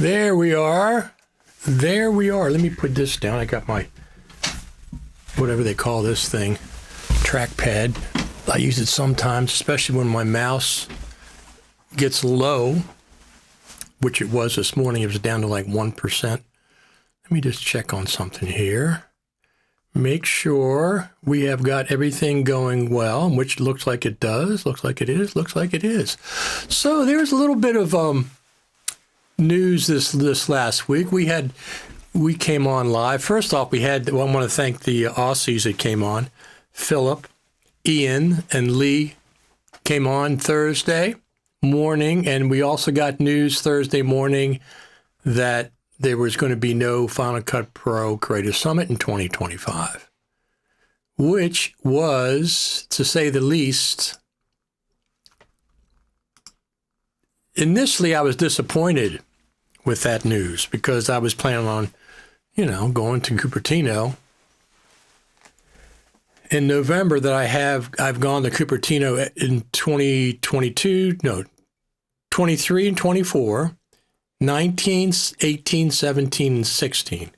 There we are. There we are. Let me put this down. I got my, whatever they call this thing, trackpad. I use it sometimes, especially when my mouse gets low, which it was this morning. It was down to like 1%. Let me just check on something here. Make sure we have got everything going well, which looks like it does. Looks like it is. Looks like it is. So there's a little bit of news this last week. We came on live. First off, I want to thank the Aussies that came on. Philip, Ian, and Lee came on Thursday morning, and we also got news Thursday morning that there was going to be no Final Cut Pro Creative Summit in 2025, which was, to say the least, initially I was disappointed with that news because I was planning on, going to Cupertino in November. I've gone to Cupertino in 2022, 23 and 24, 19, 18, 17, and 16.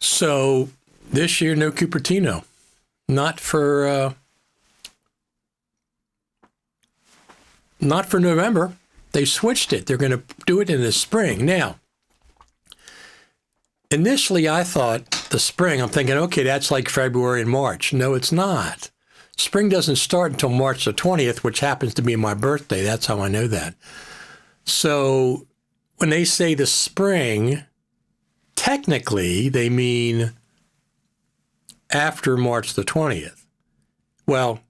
So this year, no Cupertino. Not for November. They switched it. They're going to do it in the spring. Now, initially I thought the spring, I'm thinking, okay, that's like February and March. No, it's not. Spring doesn't start until March the 20th, which happens to be my birthday. That's how I know that. So when they say the spring, technically they mean after March the 20th. Well,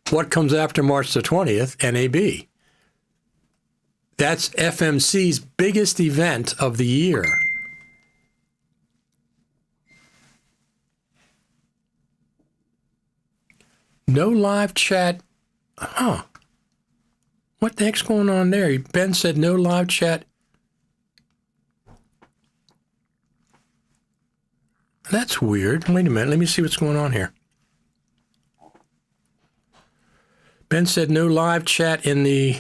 what comes after March the 20th? NAB. That's FMC's biggest event of the year. No live chat. Huh. What the heck's going on there? Ben said no live chat. That's weird. Wait a minute. Let me see what's going on here. Ben said no live chat in the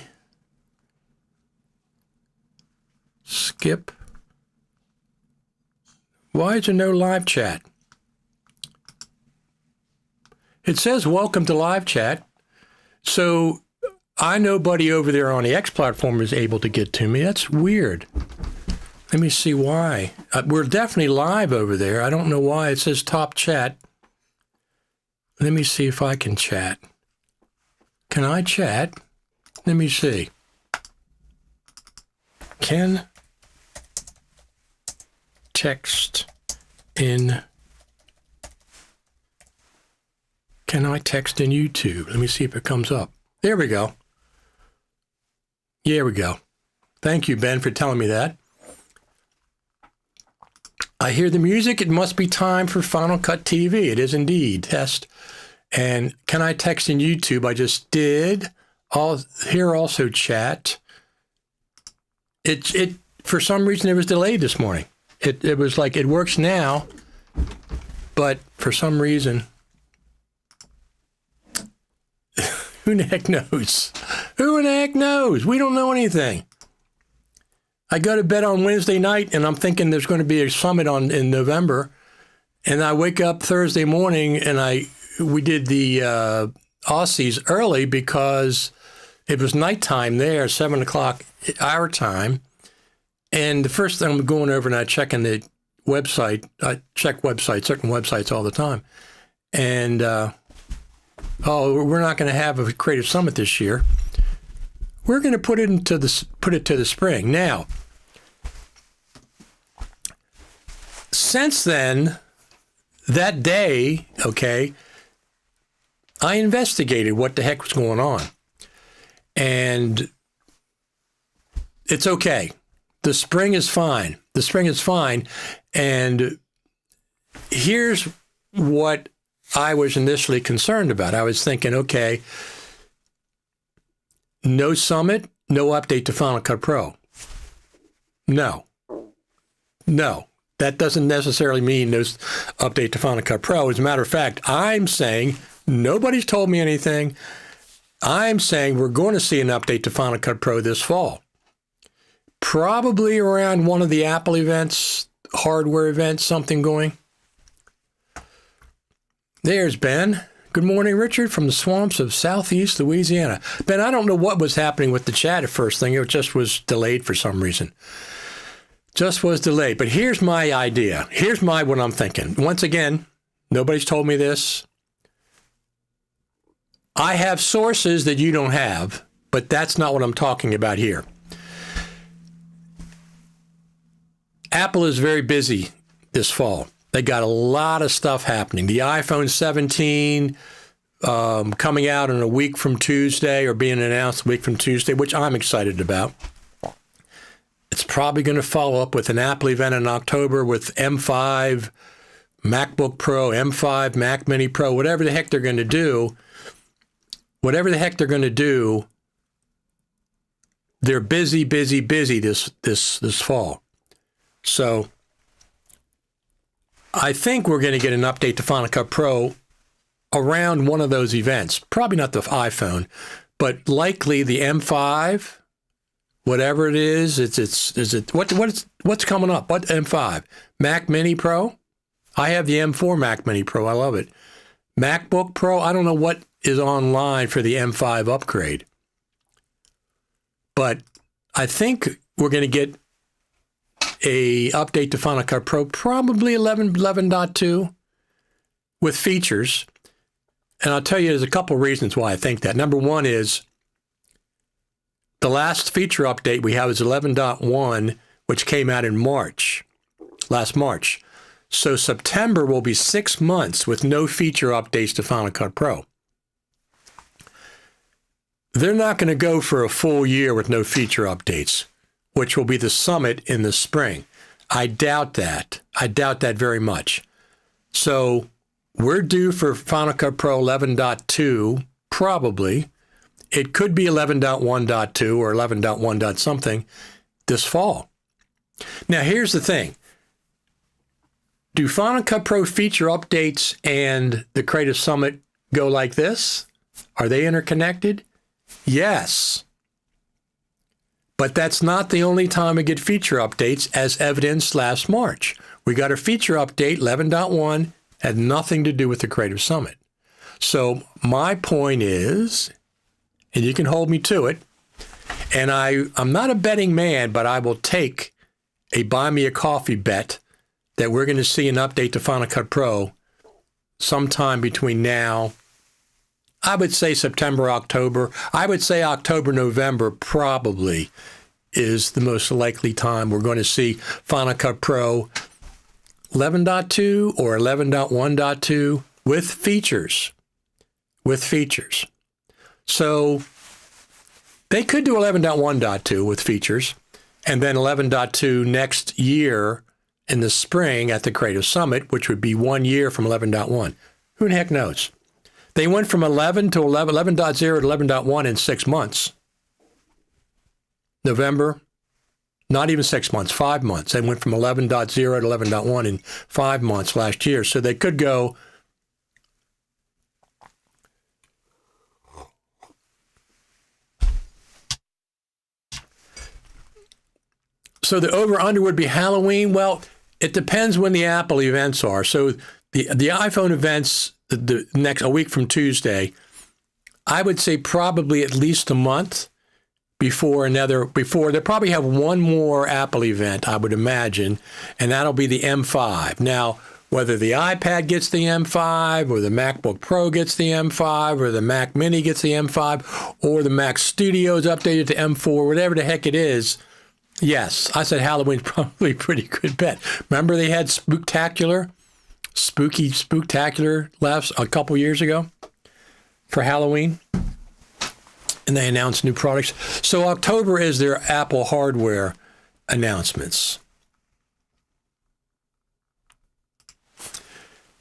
skip. Why is there no live chat? It says welcome to live chat. So I nobody over there on the X platform is able to get to me. That's weird. Let me see why. We're definitely live over there. I don't know why. It says top chat. Let me see if I can chat. Can I chat? Let me see. Can text in... Can I text in YouTube? Let me see if it comes up. There we go. There we go. Thank you, Ben, for telling me that. I hear the music. It must be time for Final Cut TV. It is indeed. Test. And can I text in YouTube? I just did. Here also chat. It for some reason it was delayed this morning. It was like it works now, but for some reason, who the heck knows? Who in the heck knows? We don't know anything. I go to bed on Wednesday night, and I'm thinking there's going to be a summit in November, and I wake up Thursday morning, and we did the Aussies early because it was nighttime there, 7 o'clock our time, and the first thing I'm going over and I check in the website. I check certain websites all the time, and we're not going to have a Creative Summit this year. We're going to put it to the spring. Now, since then, that day, okay, I investigated what the heck was going on. And it's okay. The spring is fine. The spring is fine. And here's what I was initially concerned about. I was thinking, okay, no summit, no update to Final Cut Pro. No. That doesn't necessarily mean there's update to Final Cut Pro. As a matter of fact, I'm saying nobody's told me anything. I'm saying we're going to see an update to Final Cut Pro this fall. Probably around one of the Apple events, hardware events, something going. There's Ben. Good morning, Richard, from the swamps of southeast Louisiana. Ben, I don't know what was happening with the chat at first thing. It just was delayed for some reason. Just was delayed. But here's my idea. Here's what I'm thinking. Once again, nobody's told me this. I have sources that you don't have, but that's not what I'm talking about here. Apple is very busy this fall. They got a lot of stuff happening. The iPhone 17 coming out in a week from Tuesday, or being announced a week from Tuesday, which I'm excited about. It's probably going to follow up with an Apple event in October with M5, MacBook Pro, M5, Mac Mini Pro, whatever the heck they're going to do. Whatever the heck they're going to do, they're busy this fall. So I think we're going to get an update to Final Cut Pro around one of those events. Probably not the iPhone, but likely the M5, whatever it is. What's coming up? What M5? Mac Mini Pro? I have the M4 Mac Mini Pro. I love it. MacBook Pro? I don't know what is online for the M5 upgrade. But I think we're going to get a update to Final Cut Pro, probably 11.2 with features. And I'll tell you, there's a couple reasons why I think that. Number one is the last feature update we have is 11.1, which came out in last March. So September will be 6 months with no feature updates to Final Cut Pro. They're not going to go for a full year with no feature updates, which will be the summit in the spring. I doubt that. I doubt that very much. So we're due for Final Cut Pro 11.2, probably. It could be 11.1.2 or 11.1. something this fall. Now, here's the thing. Do Final Cut Pro feature updates and the Creative Summit go like this? Are they interconnected? Yes. But that's not the only time we get feature updates, as evidenced last March. We got a feature update, 11.1, had nothing to do with the Creative Summit. So my point is, and you can hold me to it, and I'm not a betting man, but I will take a buy me a coffee bet that we're going to see an update to Final Cut Pro sometime between now, I would say September, October. I would say October, November probably is the most likely time we're going to see Final Cut Pro 11.2 or 11.1.2 with features. So they could do 11.1.2 with features, and then 11.2 next year in the spring at the Creative Summit, which would be 1 year from 11.1. Who the heck knows? They went from 11 to 11.0 to 11.1 in 6 months. November, not even 6 months, 5 months. They went from 11.0 to 11.1 in 5 months last year. So they could go so the over-under would be Halloween. Well, it depends when the Apple events are. So the iPhone events, the next a week from Tuesday, I would say probably at least a month before they'll probably have one more Apple event, I would imagine, and that'll be the M5. Now, whether the iPad gets the M5 or the MacBook Pro gets the M5 or the Mac Mini gets the M5 or the Mac Studio is updated to M4, whatever the heck it is, yes, I said Halloween's probably a pretty good bet. Remember they had Spooktacular last a couple years ago for Halloween, and they announced new products. So October is their Apple hardware announcements.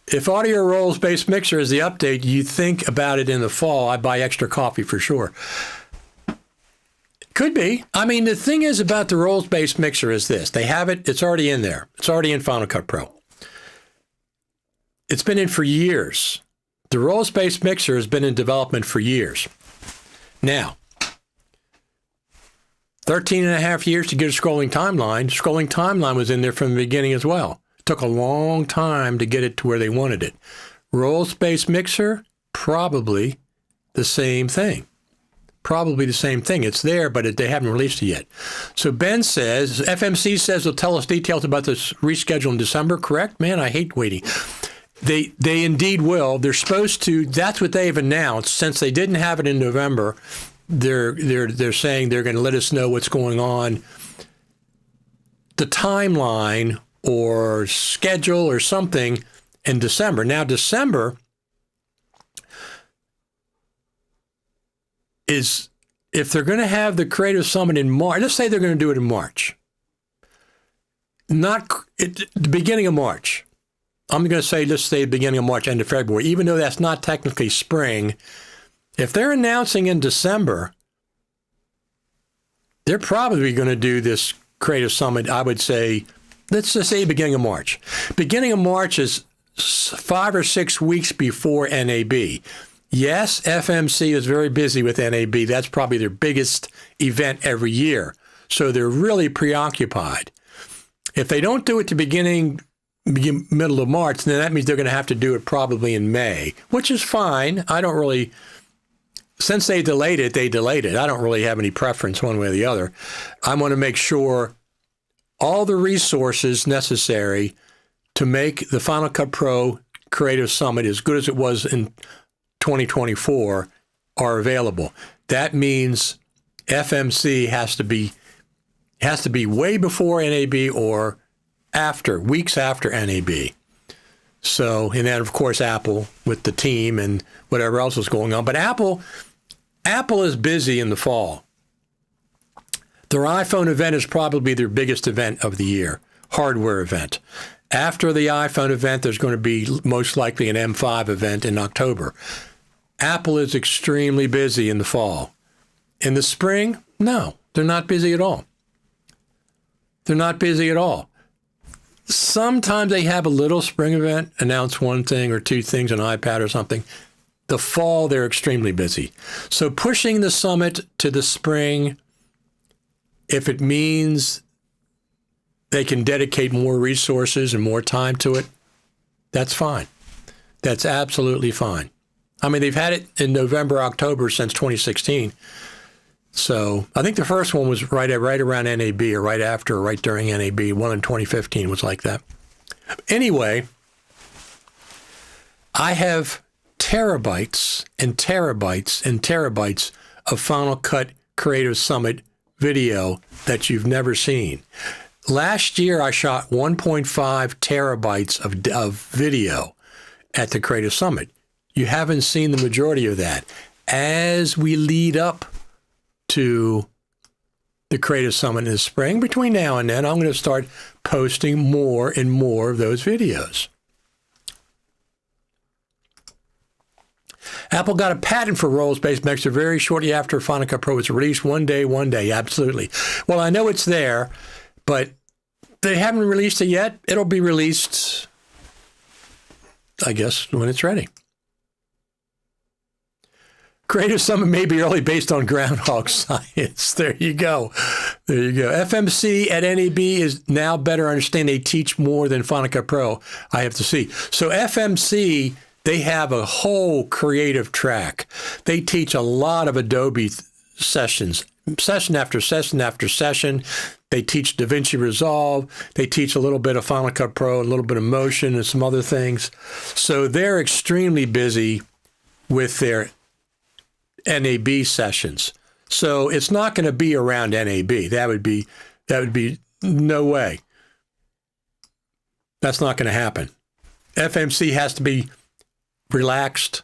If Audio Rolls Bass Mixer is the update, you think about it in the fall, I buy extra coffee for sure. Could be. I mean, the thing is about the roles-based mixer is this. They have it. It's already in there. It's already in Final Cut Pro. It's been in for years. The roles-based mixer has been in development for years. Now, 13 and a half years to get a scrolling timeline. Scrolling timeline was in there from the beginning as well. It took a long time to get it to where they wanted it. Roles-based mixer, probably the same thing. Probably the same thing. It's there, but they haven't released it yet. So Ben says, FMC says they'll tell us details about this reschedule in December, correct? Man, I hate waiting. They indeed will. They're supposed to. That's what they've announced. Since they didn't have it in November, they're saying they're going to let us know what's going on. The timeline or schedule or something in December. Now, December is, if they're going to have the Creative Summit in March, let's say they're going to do it in March. Not the beginning of March. I'm going to say, let's say beginning of March, end of February, even though that's not technically spring. If they're announcing in December, they're probably going to do this Creative Summit, I would say, let's just say beginning of March. Beginning of March is 5 or 6 weeks before NAB. Yes, FMC is very busy with NAB. That's probably their biggest event every year. So they're really preoccupied. If they don't do it to middle of March, then that means they're going to have to do it probably in May, which is fine. I don't really, since they delayed it, they delayed it. I don't really have any preference one way or the other. I want to make sure all the resources necessary to make the Final Cut Pro Creative Summit as good as it was in 2024 are available. That means FMC has to be way before NAB or weeks after NAB. So, and then of course Apple with the team and whatever else is going on. But Apple is busy in the fall. Their iPhone event is probably their biggest event of the year, hardware event. After the iPhone event, there's going to be most likely an M5 event in October. Apple is extremely busy in the fall. In the spring, no, they're not busy at all. They're not busy at all. Sometimes they have a little spring event, announce one thing or two things on iPad or something. The fall, they're extremely busy. So pushing the summit to the spring, if it means they can dedicate more resources and more time to it, that's fine. That's absolutely fine. I mean, they've had it in November, October since 2016. So I think the first one was right around NAB or right after or right during NAB. One in 2015 was like that. Anyway, I have terabytes and terabytes and terabytes of Final Cut Creative Summit video that you've never seen. Last year, I shot 1.5 terabytes of video at the Creative Summit. You haven't seen the majority of that. As we lead up to the Creative Summit in the spring, between now and then, I'm going to start posting more and more of those videos. Apple got a patent for roles-based mixer very shortly after Final Cut Pro was released. One day, absolutely. Well, I know it's there, but they haven't released it yet. It'll be released, I guess, when it's ready. Creative Summit may be early based on groundhog science. There you go. There you go. FMC at NAB is now better understand. They teach more than Final Cut Pro, I have to see. So FMC, they have a whole creative track. They teach a lot of Adobe sessions, session after session after session. They teach DaVinci Resolve. They teach a little bit of Final Cut Pro, a little bit of Motion and some other things. So they're extremely busy with their NAB sessions. So it's not going to be around NAB. That would be no way. That's not going to happen. FMC has to be relaxed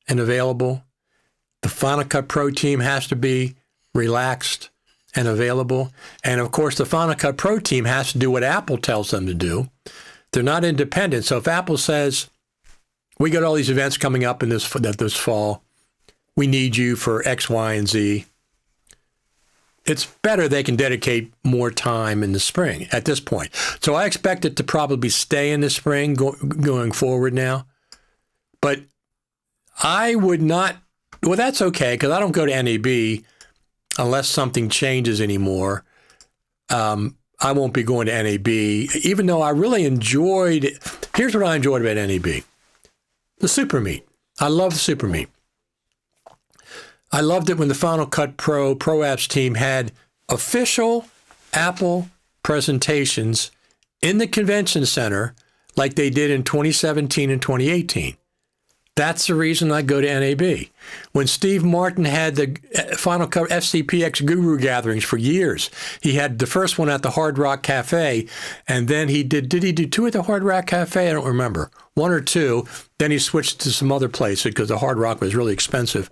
and available. The Final Cut Pro team has to be relaxed and available. And of course, the Final Cut Pro team has to do what Apple tells them to do. They're not independent. So if Apple says, we got all these events coming up in this fall, we need you for X, Y, and Z, it's better they can dedicate more time in the spring at this point. So I expect it to probably stay in the spring going forward now. But I would not, well, that's okay, because I don't go to NAB unless something changes anymore. I won't be going to NAB, even though I really enjoyed, here's what I enjoyed about NAB. The Super Meet. I love the Super Meet. I loved it when the Final Cut Pro Apps team had official Apple presentations in the convention center like they did in 2017 and 2018. That's the reason I go to NAB. When Steve Martin had the Final Cut FCPX Guru gatherings for years, he had the first one at the Hard Rock Cafe, and then he did he do two at the Hard Rock Cafe? I don't remember. One or two. Then he switched to some other place because the Hard Rock was really expensive.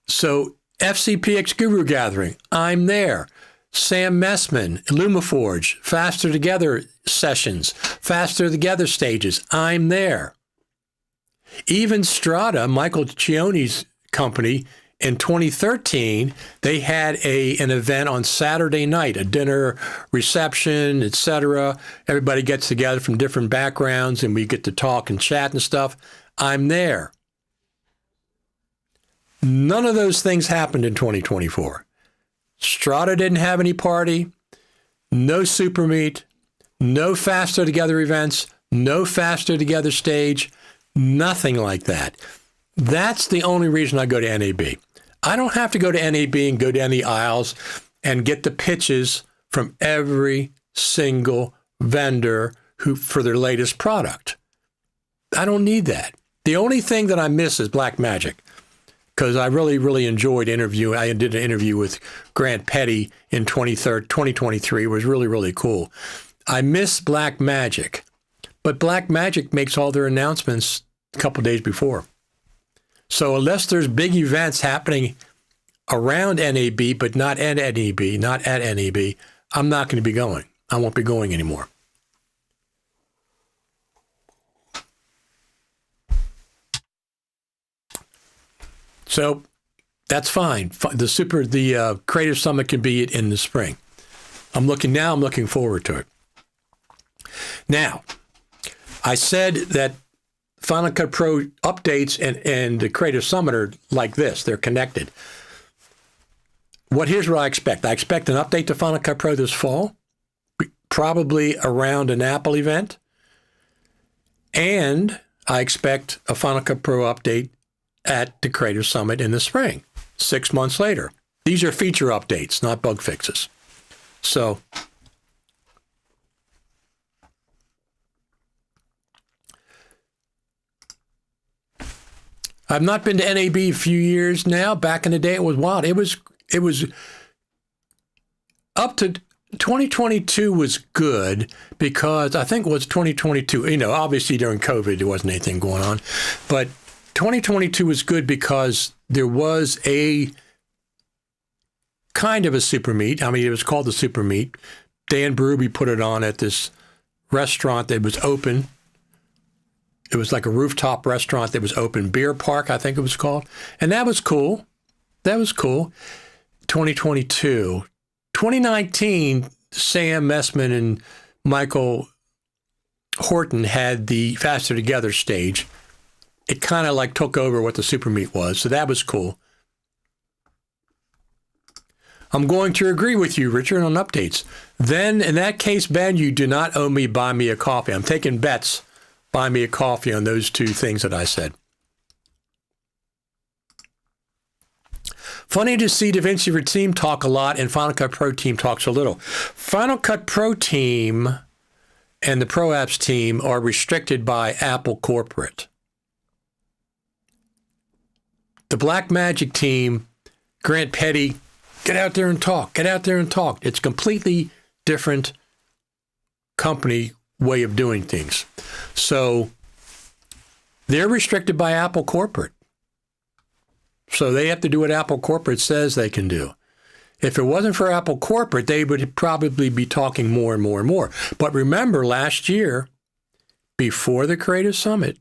So FCPX Guru Gathering, I'm there. Sam Messman, LumaForge, Faster Together sessions, Faster Together stages, I'm there. Even Strata, Michael Cioni's company, in 2013, they had an event on Saturday night, a dinner reception, etc. Everybody gets together from different backgrounds and we get to talk and chat and stuff. I'm there. None of those things happened in 2024. Strata didn't have any party, no Super Meet, no Faster Together events, no Faster Together stage, nothing like that. That's the only reason I go to NAB. I don't have to go to NAB and go down the aisles and get the pitches from every single vendor for their latest product. I don't need that. The only thing that I miss is Blackmagic, because I really, really enjoyed interviewing. I did an interview with Grant Petty in 2023. It was really, really cool. I miss Blackmagic, but Blackmagic makes all their announcements a couple days before. So unless there's big events happening around NAB, but not at NAB, I'm not going to be going. I won't be going anymore. So that's fine. The Creative Summit can be in the spring. I'm looking forward to it. Now, I said that Final Cut Pro updates and the Creative Summit are like this. They're connected. Here's what I expect. I expect an update to Final Cut Pro this fall, probably around an Apple event. And I expect a Final Cut Pro update at the Creative Summit in the spring, 6 months later. These are feature updates, not bug fixes. So I've not been to NAB a few years now. Back in the day, it was wild. It was up to 2022 was good because I think it was 2022. Obviously during COVID, there wasn't anything going on, but 2022 was good because there was a kind of a Super Meet. I mean, it was called the Super Meet. Dan Berube put it on at this restaurant that was open. It was like a rooftop restaurant that was open. Beer Park, I think it was called. And that was cool. 2022. 2019, Sam Messman and Michael Horton had the Faster Together stage. It kind of like took over what the Super Meet was. So that was cool. I'm going to agree with you, Richard, on updates. Then, in that case, Ben, you do not owe me buy me a coffee. I'm taking bets. Buy me a coffee on those two things that I said. Funny to see DaVinci team talk a lot and Final Cut Pro team talks a little. Final Cut Pro team and the Pro Apps team are restricted by Apple corporate. The Blackmagic team, Grant Petty, get out there and talk. Get out there and talk. It's completely different company way of doing things. So they're restricted by Apple corporate. So they have to do what Apple corporate says they can do. If it wasn't for Apple corporate, they would probably be talking more and more and more. But remember, last year, before the Creative Summit,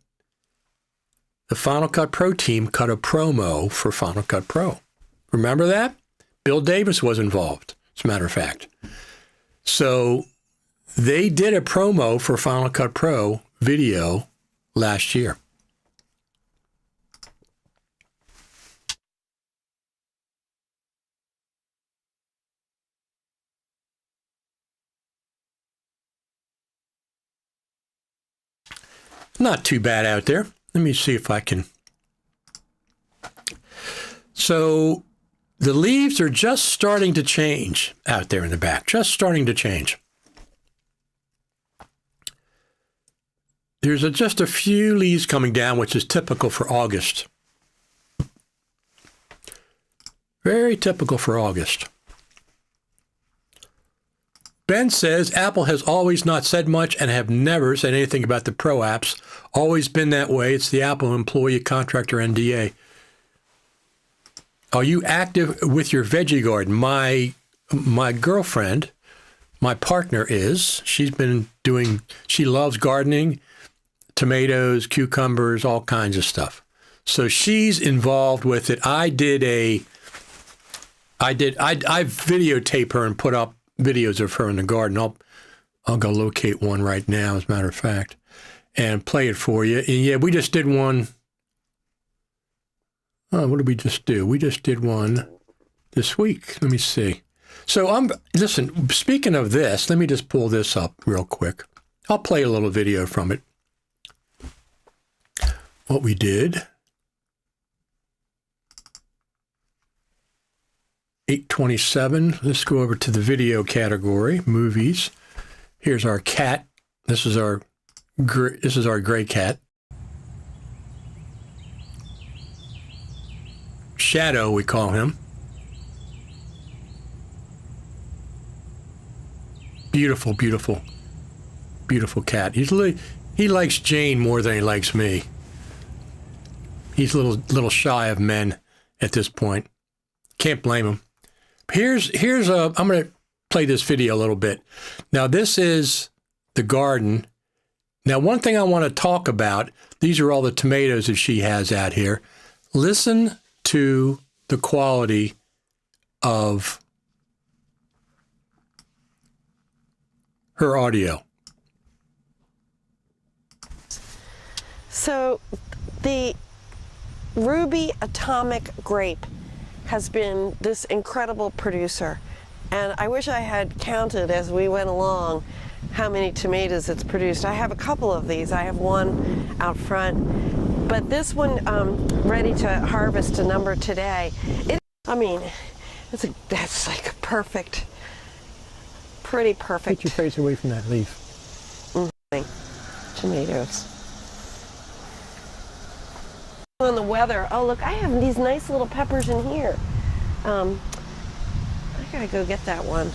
the Final Cut Pro team cut a promo for Final Cut Pro. Remember that? Bill Davis was involved, as a matter of fact. So they did a promo for Final Cut Pro video last year. Not too bad out there. Let me see if I can. So the leaves are just starting to change out there in the back, just starting to change. There's just a few leaves coming down, which is typical for August. Very typical for August. Ben says, Apple has always not said much and have never said anything about the Pro apps. Always been that way. It's the Apple employee contractor NDA. Are you active with your veggie garden? My girlfriend, my partner is. She loves gardening, tomatoes, cucumbers, all kinds of stuff. So she's involved with it. I videotape her and put up videos of her in the garden. I'll go locate one right now, as a matter of fact, and play it for you. And yeah, we just did one. Oh, what did we just do? We just did one this week. Let me see. So listen, speaking of this, let me just pull this up real quick. I'll play a little video from it. What we did. 827. Let's go over to the video category, movies. Here's our cat. This is our gray cat. Shadow, we call him. Beautiful, beautiful, beautiful cat. He likes Jane more than he likes me. He's a little shy of men at this point. Can't blame him. I'm going to play this video a little bit. Now, this is the garden. Now, one thing I want to talk about, these are all the tomatoes that she has out here. Listen to the quality of her audio. So, the Ruby Atomic Grape has been this incredible producer, and I wish I had counted as we went along how many tomatoes it's produced. I have a couple of these. I have one out front, but this one ready to harvest to number today. That's like a perfect, pretty perfect. Get your face away from that leaf. Tomatoes. On the weather. Oh, look, I have these nice little peppers in here. I gotta go get that one.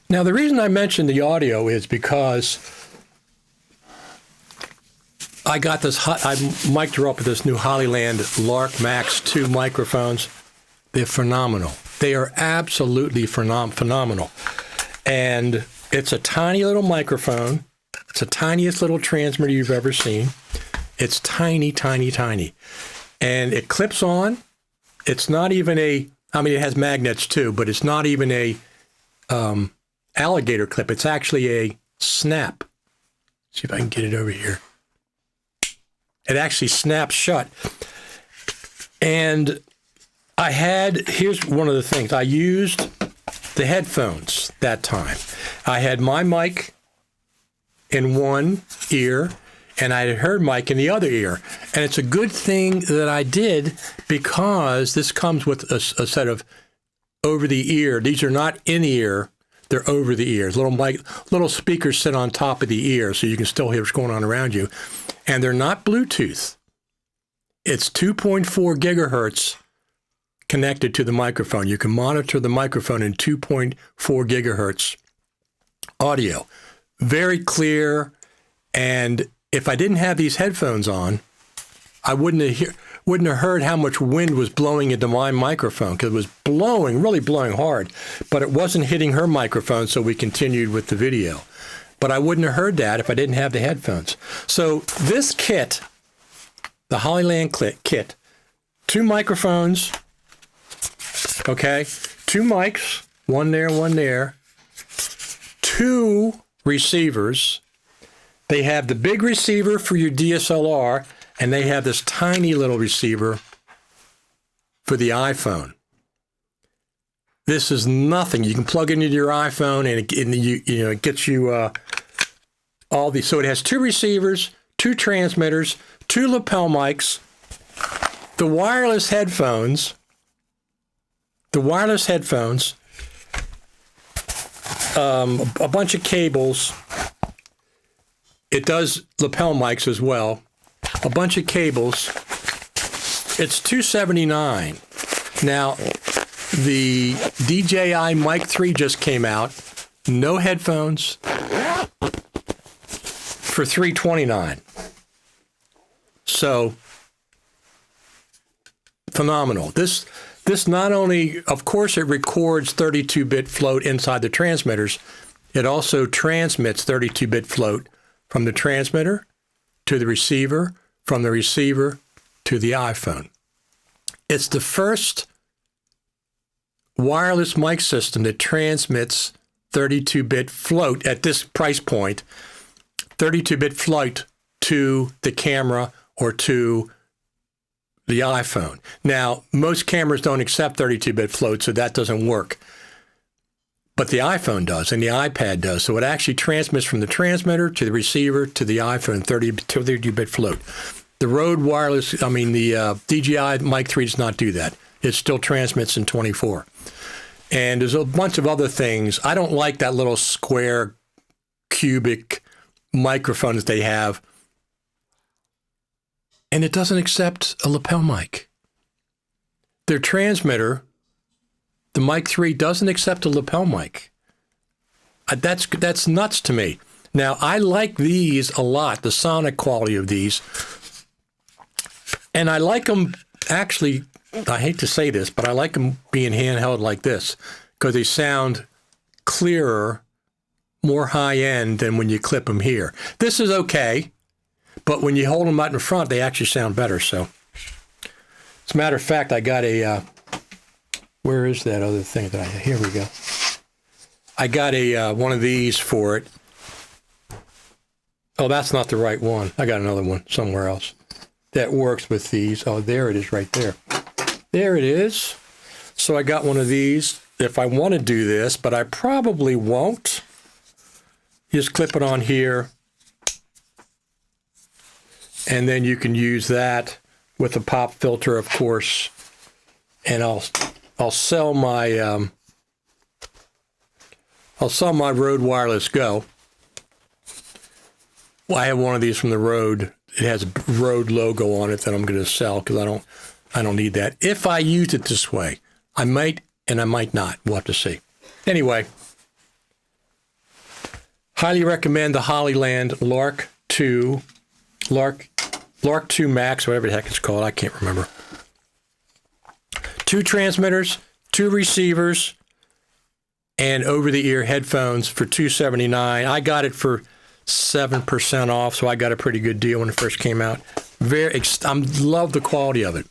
Now, the reason I mentioned the audio is because I got I mic'd her up with this new Hollyland Lark Max 2 microphones. They're phenomenal. They are absolutely phenomenal. And it's a tiny little microphone. It's the tiniest little transmitter you've ever seen. It's tiny, tiny, tiny. And it clips on. It's not even it has magnets too, but it's not even a alligator clip. It's actually a snap. See if I can get it over here. It actually snaps shut. And here's one of the things. I used the headphones that time. I had my mic in one ear, and I had her mic in the other ear. And it's a good thing that I did, because this comes with a set of over the ear. These are not in the ear, they're over the ears. Little speakers sit on top of the ear, so you can still hear what's going on around you. And they're not Bluetooth. It's 2.4 gigahertz connected to the microphone. You can monitor the microphone in 2.4 gigahertz audio. Very clear. And if I didn't have these headphones on, I wouldn't have heard how much wind was blowing into my microphone, because it was really blowing hard, but it wasn't hitting her microphone, so we continued with the video. But I wouldn't have heard that if I didn't have the headphones. So this kit, the Hollyland kit, 2 microphones, Okay, 2 mics, one there, 2 receivers. They have the big receiver for your DSLR, and they have this tiny little receiver for the iPhone. This is nothing. You can plug it into your iPhone, and it gets you all these. So it has 2 receivers, 2 transmitters, 2 lapel mics, the wireless headphones. A bunch of cables. It does lapel mics as well. A bunch of cables. It's $279. Now, the DJI Mic 3 just came out. No headphones for $329. So, phenomenal. This not only, of course, it records 32-bit float inside the transmitters, it also transmits 32-bit float from the transmitter to the receiver, from the receiver to the iPhone. It's the first wireless mic system that transmits 32-bit float at this price point, 32-bit float to the camera or to the iPhone. Now, most cameras don't accept 32-bit float, so that doesn't work. But the iPhone does, and the iPad does. So it actually transmits from the transmitter to the receiver to the iPhone, 32-bit float. The Rode wireless, the DJI Mic 3 does not do that. It still transmits in 24. And there's a bunch of other things. I don't like that little square cubic microphone that they have. And it doesn't accept a lapel mic. Their transmitter, the Mic 3, doesn't accept a lapel mic. That's nuts to me. Now, I like these a lot, the sonic quality of these. And I like them, actually, I hate to say this, but I like them being handheld like this because they sound clearer, more high-end than when you clip them here. This is okay. But when you hold them out in front, they actually sound better. So, as a matter of fact, I got a, where is that other thing that here we go. I got a one of these for it. Oh, that's not the right one. I got another one somewhere else that works with these. Oh, there it is right there. There it is. So I got one of these if I want to do this, but I probably won't. Just clip it on here. And then you can use that with a pop filter, of course. And I'll sell my Rode Wireless Go. Well, I have one of these from the Rode. It has a Rode logo on it that I'm going to sell because I don't need that. If I use it this way, I might and I might not. We'll have to see. Anyway, highly recommend the Hollyland Lark 2 Max, whatever the heck it's called. I can't remember. 2 transmitters, 2 receivers, and over-the-ear headphones for $279. I got it for 7% off, so I got a pretty good deal when it first came out. I love the quality of it.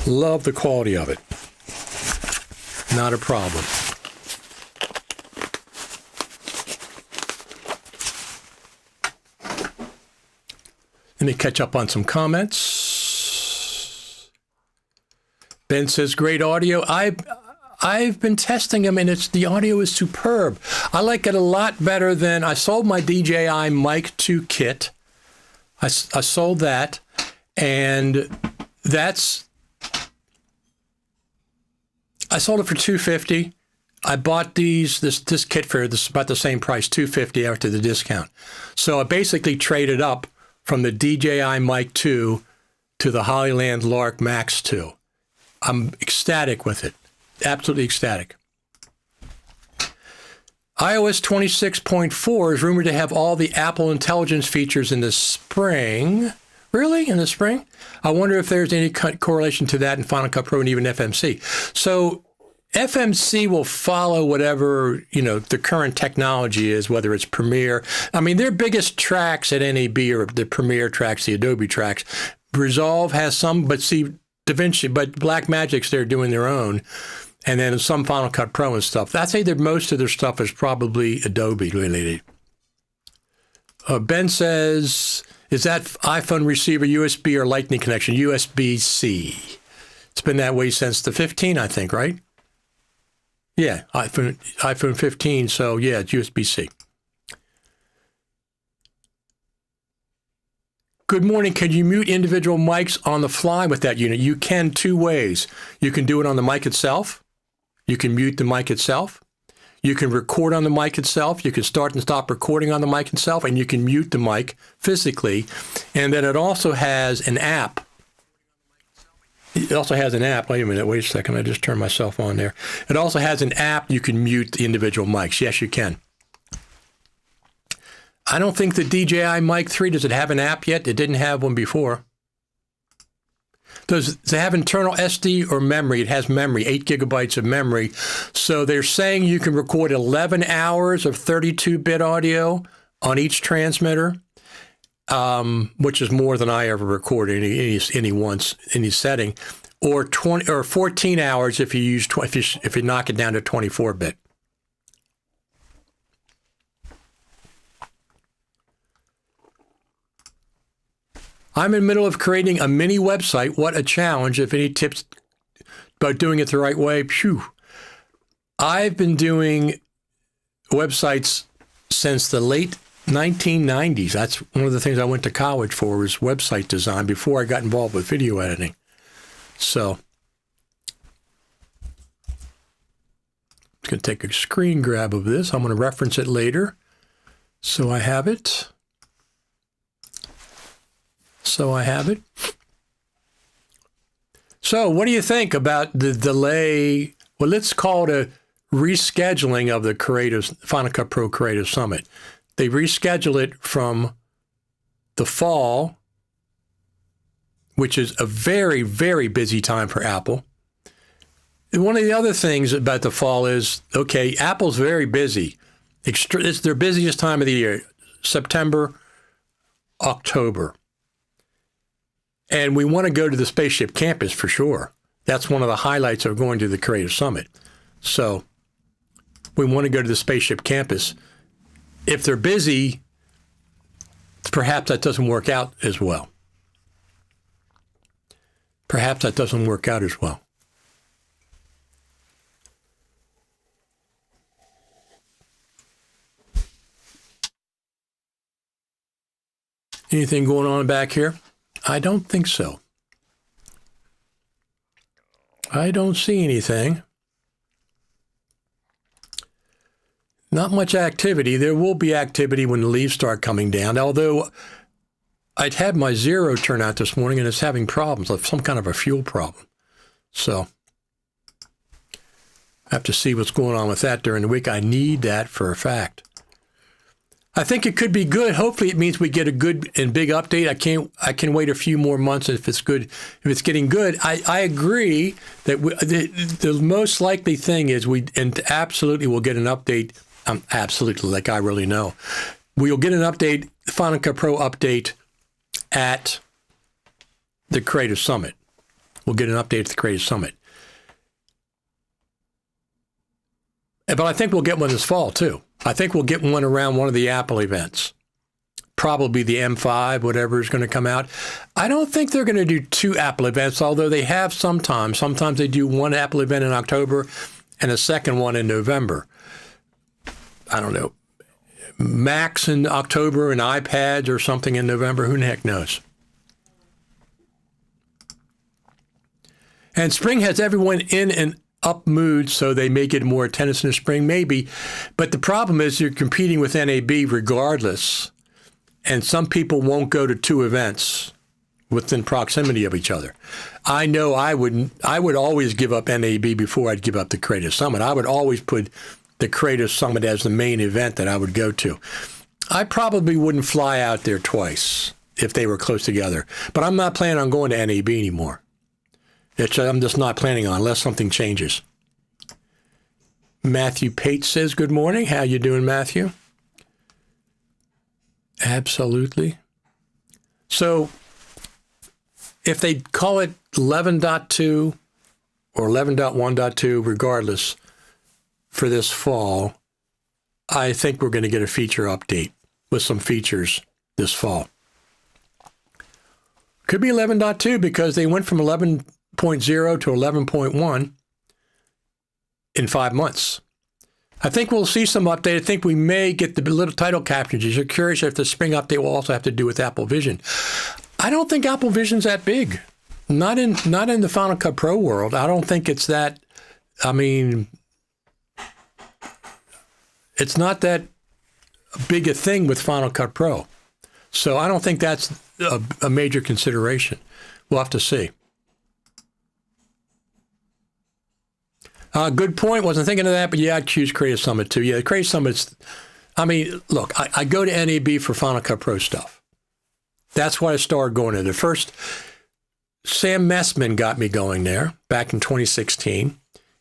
Love the quality of it. Not a problem. Let me catch up on some comments. Ben says, great audio. I've been testing them, and the audio is superb. I like it a lot better than, I sold my DJI Mic 2 kit. I sold that, and I sold it for $250. I bought this kit for about the same price, $250 after the discount. So I basically traded up from the DJI Mic 2 to the Hollyland Lark Max 2. I'm ecstatic with it. Absolutely ecstatic. iOS 26.4 is rumored to have all the Apple Intelligence features in the spring. Really? In the spring? I wonder if there's any correlation to that in Final Cut Pro and even FMC. So FMC will follow whatever, the current technology is, whether it's Premiere. I mean, their biggest tracks at NAB are the Premiere tracks, the Adobe tracks. Resolve has some, but DaVinci, but Blackmagic's, they're doing their own. And then some Final Cut Pro and stuff. I'd say that most of their stuff is probably Adobe related. Ben says, is that iPhone receiver USB or Lightning connection? USB-C. It's been that way since the 15, I think, right? Yeah, iPhone 15, so yeah, it's USB-C. Good morning. Can you mute individual mics on the fly with that unit? You can two ways. You can do it on the mic itself. You can mute the mic itself. You can record on the mic itself. You can start and stop recording on the mic itself, and you can mute the mic physically. And then it also has an app. It also has an app. Wait a second. I just turned myself on there. It also has an app you can mute the individual mics. Yes, you can. I don't think the DJI Mic 3, does it have an app yet? It didn't have one before. Does it have internal SD or memory? It has memory, 8 gigabytes of memory. So they're saying you can record 11 hours of 32-bit audio on each transmitter, which is more than I ever record any setting, or 14 hours if you use if you knock it down to 24-bit. I'm in the middle of creating a mini website. What a challenge. If any tips about doing it the right way? Phew. I've been doing websites since the late 1990s. That's one of the things I went to college for, was website design before I got involved with video editing. So I'm going to take a screen grab of this. I'm going to reference it later. So I have it. So what do you think about the delay? Well, let's call it a rescheduling of the Final Cut Pro Creative Summit. They rescheduled it from the fall, which is a very, very busy time for Apple. And one of the other things about the fall is, okay, Apple's very busy. It's their busiest time of the year, September, October. And we want to go to the Spaceship Campus for sure. That's one of the highlights of going to the Creative Summit. So we want to go to the Spaceship Campus. If they're busy, perhaps that doesn't work out as well. Anything going on back here? I don't think so. I don't see anything. Not much activity. There will be activity when the leaves start coming down, although I'd had my Zero turn out this morning and it's having problems, like some kind of a fuel problem. So I have to see what's going on with that during the week. I need that for a fact. I think it could be good. Hopefully it means we get a good and big update. I can wait a few more months if it's good. If it's getting good, I agree that the most likely thing is absolutely we'll get an update. Absolutely, like I really know. We'll get an update, Final Cut Pro update at the Creative Summit. We'll get an update at the Creative Summit. But I think we'll get one this fall too. I think we'll get one around one of the Apple events. Probably the M5, whatever is going to come out. I don't think they're going to do 2 Apple events, although they have sometimes. Sometimes they do one Apple event in October and a second one in November. I don't know. Macs in October and iPads or something in November. Who the heck knows? And spring has everyone in an up mood, so they may get more attendance in the spring, maybe. But the problem is you're competing with NAB regardless, and some people won't go to 2 events within proximity of each other. I know I would always give up NAB before I'd give up the Creative Summit. I would always put the Creative Summit as the main event that I would go to. I probably wouldn't fly out there twice if they were close together, but I'm not planning on going to NAB anymore. I'm just not planning on unless something changes. Matthew Pate says, good morning. How you doing, Matthew? Absolutely. So if they call it 11.2 or 11.1.2, regardless, for this fall, I think we're going to get a feature update with some features this fall. Could be 11.2 because they went from 11.0 to 11.1 in 5 months. I think we'll see some update. I think we may get the little title captions. You're curious if the spring update will also have to do with Apple Vision. I don't think Apple Vision's that big. Not in the Final Cut Pro world. I don't think it's that. I mean, it's not that big a thing with Final Cut Pro. So I don't think that's a major consideration. We'll have to see. Good point. Wasn't thinking of that, but yeah, I'd choose Creative Summit too. Yeah, Creative Summit's, I mean, look, I go to NAB for Final Cut Pro stuff. That's why I started going there. The first, Sam Messman got me going there back in 2016.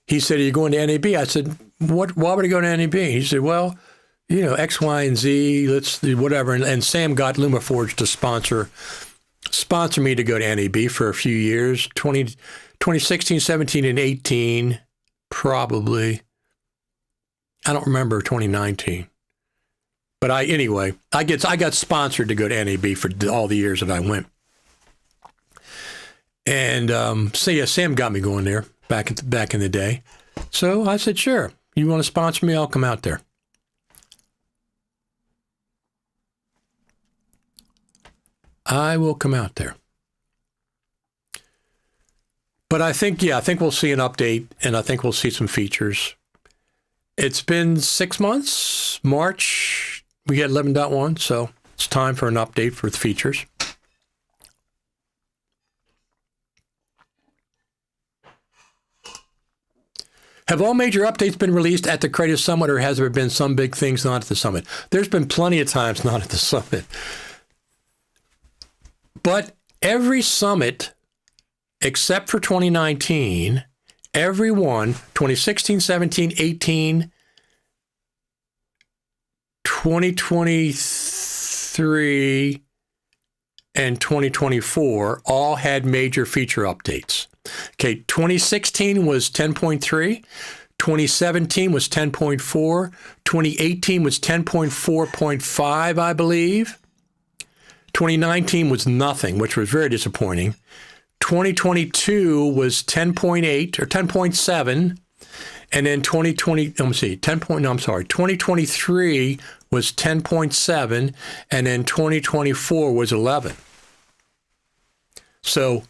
He said, are you going to NAB? I said, why would I go to NAB? He said, well, you know, X, Y, and Z, let's do whatever. And Sam got LumaForge to sponsor me to go to NAB for a few years, 2016, 17, and 18. Probably. I don't remember 2019. But I got sponsored to go to NAB for all the years that I went. And so yeah, Sam got me going there back in the day. So I said, sure. You want to sponsor me? I'll come out there. I will come out there. But I think we'll see an update, and I think we'll see some features. It's been 6 months. March, we get 11.1, so it's time for an update for the features. Have all major updates been released at the Creative Summit, or has there been some big things not at the Summit? There's been plenty of times not at the Summit. But every Summit, except for 2019, every one, 2016, 17, 18, 2023, and 2024 all had major feature updates. Okay, 2016 was 10.3, 2017 was 10.4, 2018 was 10.4.5, I believe. 2019 was nothing, which was very disappointing. 2022 was 10.8 or 10.7, and then 2023 was 10.7, and then 2024 was 11. So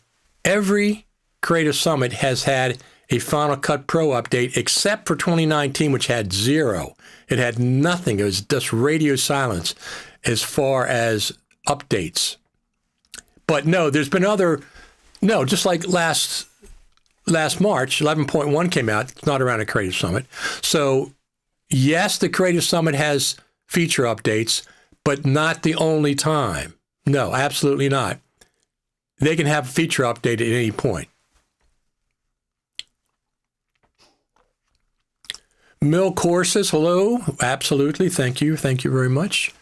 every Creative Summit has had a Final Cut Pro update, except for 2019, which had 0. It had nothing. It was just radio silence as far as updates. But no, there's been just like last March, 11.1 came out. It's not around a Creative Summit. So yes, the Creative Summit has feature updates, but not the only time. No, absolutely not. They can have a feature update at any point. Mill Courses, hello. Absolutely. Thank you. Thank you very much.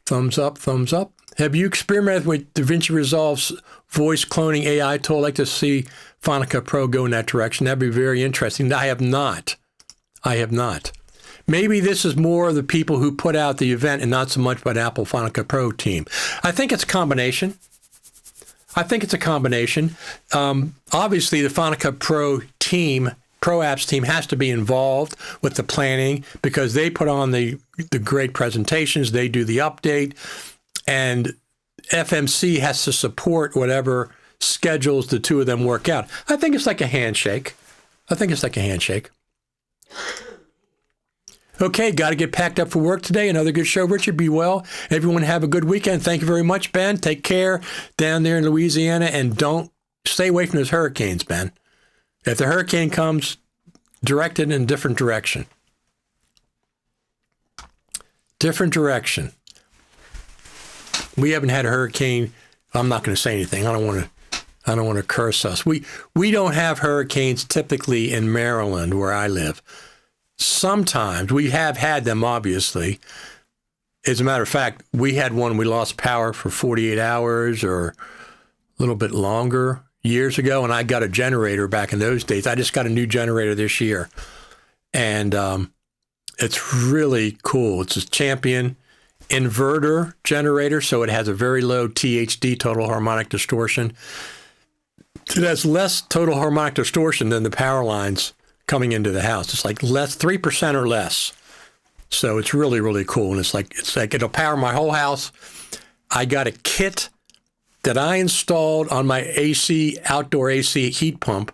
Thumbs up, thumbs up. Have you experimented with DaVinci Resolve's voice cloning AI tool? I'd like to see Final Cut Pro go in that direction. That'd be very interesting. I have not. Maybe this is more of the people who put out the event and not so much about Apple Final Cut Pro team. I think it's a combination. Obviously, the Final Cut Pro team, Pro Apps team, has to be involved with the planning because they put on the great presentations. They do the update. And FMC has to support whatever schedules the two of them work out. I think it's like a handshake. Okay, got to get packed up for work today. Another good show, Richard. Be well. Everyone have a good weekend. Thank you very much, Ben. Take care down there in Louisiana, and don't stay away from those hurricanes, Ben. If the hurricane comes, direct it in a different direction. We haven't had a hurricane. I'm not going to say anything. I don't want to curse us. We don't have hurricanes typically in Maryland where I live. Sometimes we have had them, obviously. As a matter of fact, we had one, we lost power for 48 hours or a little bit longer years ago, and I got a generator back in those days. I just got a new generator this year, and it's really cool. It's a Champion inverter generator, so it has a very low THD, total harmonic distortion. It has less total harmonic distortion than the power lines coming into the house. It's like 3% or less. So it's really, really cool. And it's like it'll power my whole house. I got a kit that I installed on my outdoor AC heat pump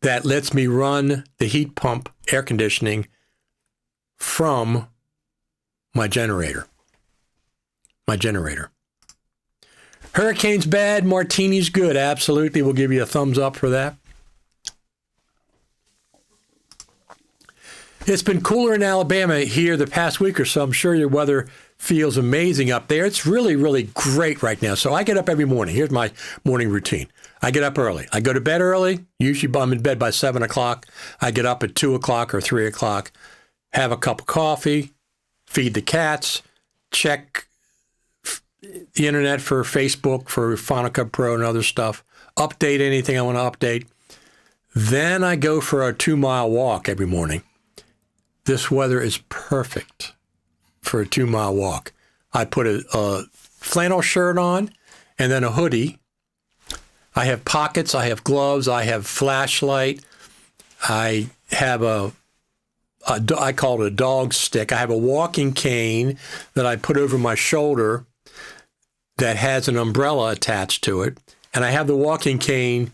that lets me run the heat pump air conditioning from my generator. Hurricane's bad, martini's good. Absolutely. We'll give you a thumbs up for that. It's been cooler in Alabama here the past week or so. I'm sure your weather feels amazing up there. It's really, really great right now. So I get up every morning. Here's my morning routine. I get up early. I go to bed early. Usually I'm in bed by 7 o'clock. I get up at 2 o'clock or 3 o'clock, have a cup of coffee, feed the cats, check the internet for Facebook, for Final Cut Pro and other stuff, update anything I want to update. Then I go for a 2-mile walk every morning. This weather is perfect for a 2-mile walk. I put a flannel shirt on and then a hoodie. I have pockets, I have gloves, I have flashlight. I have I call it a dog stick. I have a walking cane that I put over my shoulder that has an umbrella attached to it. And I have the walking cane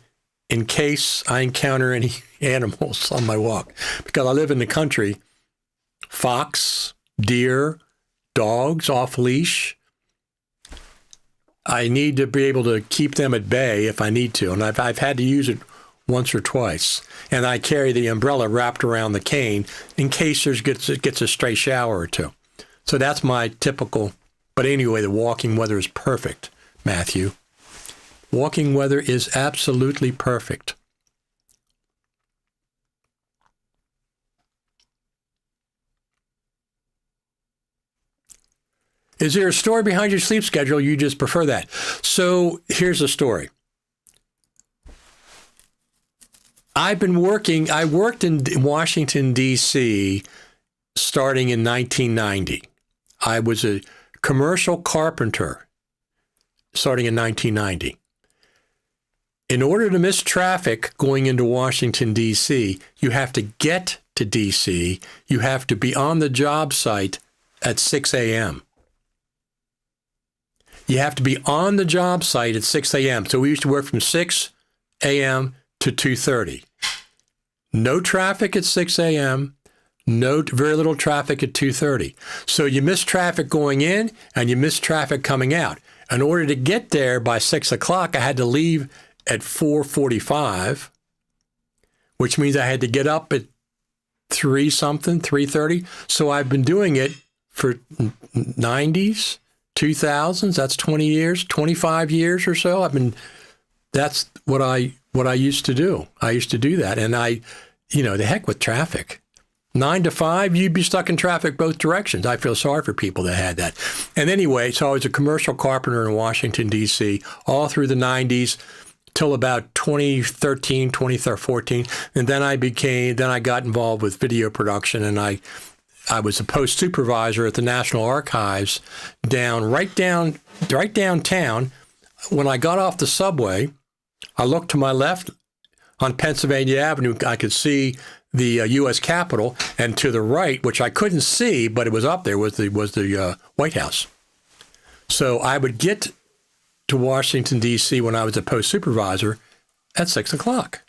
in case I encounter any animals on my walk. Because I live in the country, fox, deer, dogs off leash. I need to be able to keep them at bay if I need to. And I've had to use it once or twice. And I carry the umbrella wrapped around the cane in case it gets a stray shower or two. So that's my typical. But anyway, the walking weather is perfect, Matthew. Walking weather is absolutely perfect. Is there a story behind your sleep schedule? You just prefer that. So here's the story. I worked in Washington, D.C. starting in 1990. I was a commercial carpenter starting in 1990. In order to miss traffic going into Washington, D.C., you have to get to D.C. You have to be on the job site at 6 a.m. You have to be on the job site at 6 a.m. So we used to work from 6 a.m. to 2:30. No traffic at 6 a.m., very little traffic at 2:30. So you miss traffic going in and you miss traffic coming out. In order to get there by 6 o'clock, I had to leave at 4:45, which means I had to get up at 3:30. So I've been doing it for 90s, 2000s. That's 20 years, 25 years or so. That's what I used to do. I used to do that. And the heck with traffic. 9 to 5, you'd be stuck in traffic both directions. I feel sorry for people that had that. And anyway, so I was a commercial carpenter in Washington, D.C. all through the 90s till about 2013, 2014. And then I got involved with video production, and I was a post supervisor at the National Archives right downtown. When I got off the subway, I looked to my left on Pennsylvania Avenue. I could see the U.S. Capitol, and to the right, which I couldn't see, but it was up there, was the White House. So I would get to Washington, D.C. when I was a post supervisor at 6 o'clock.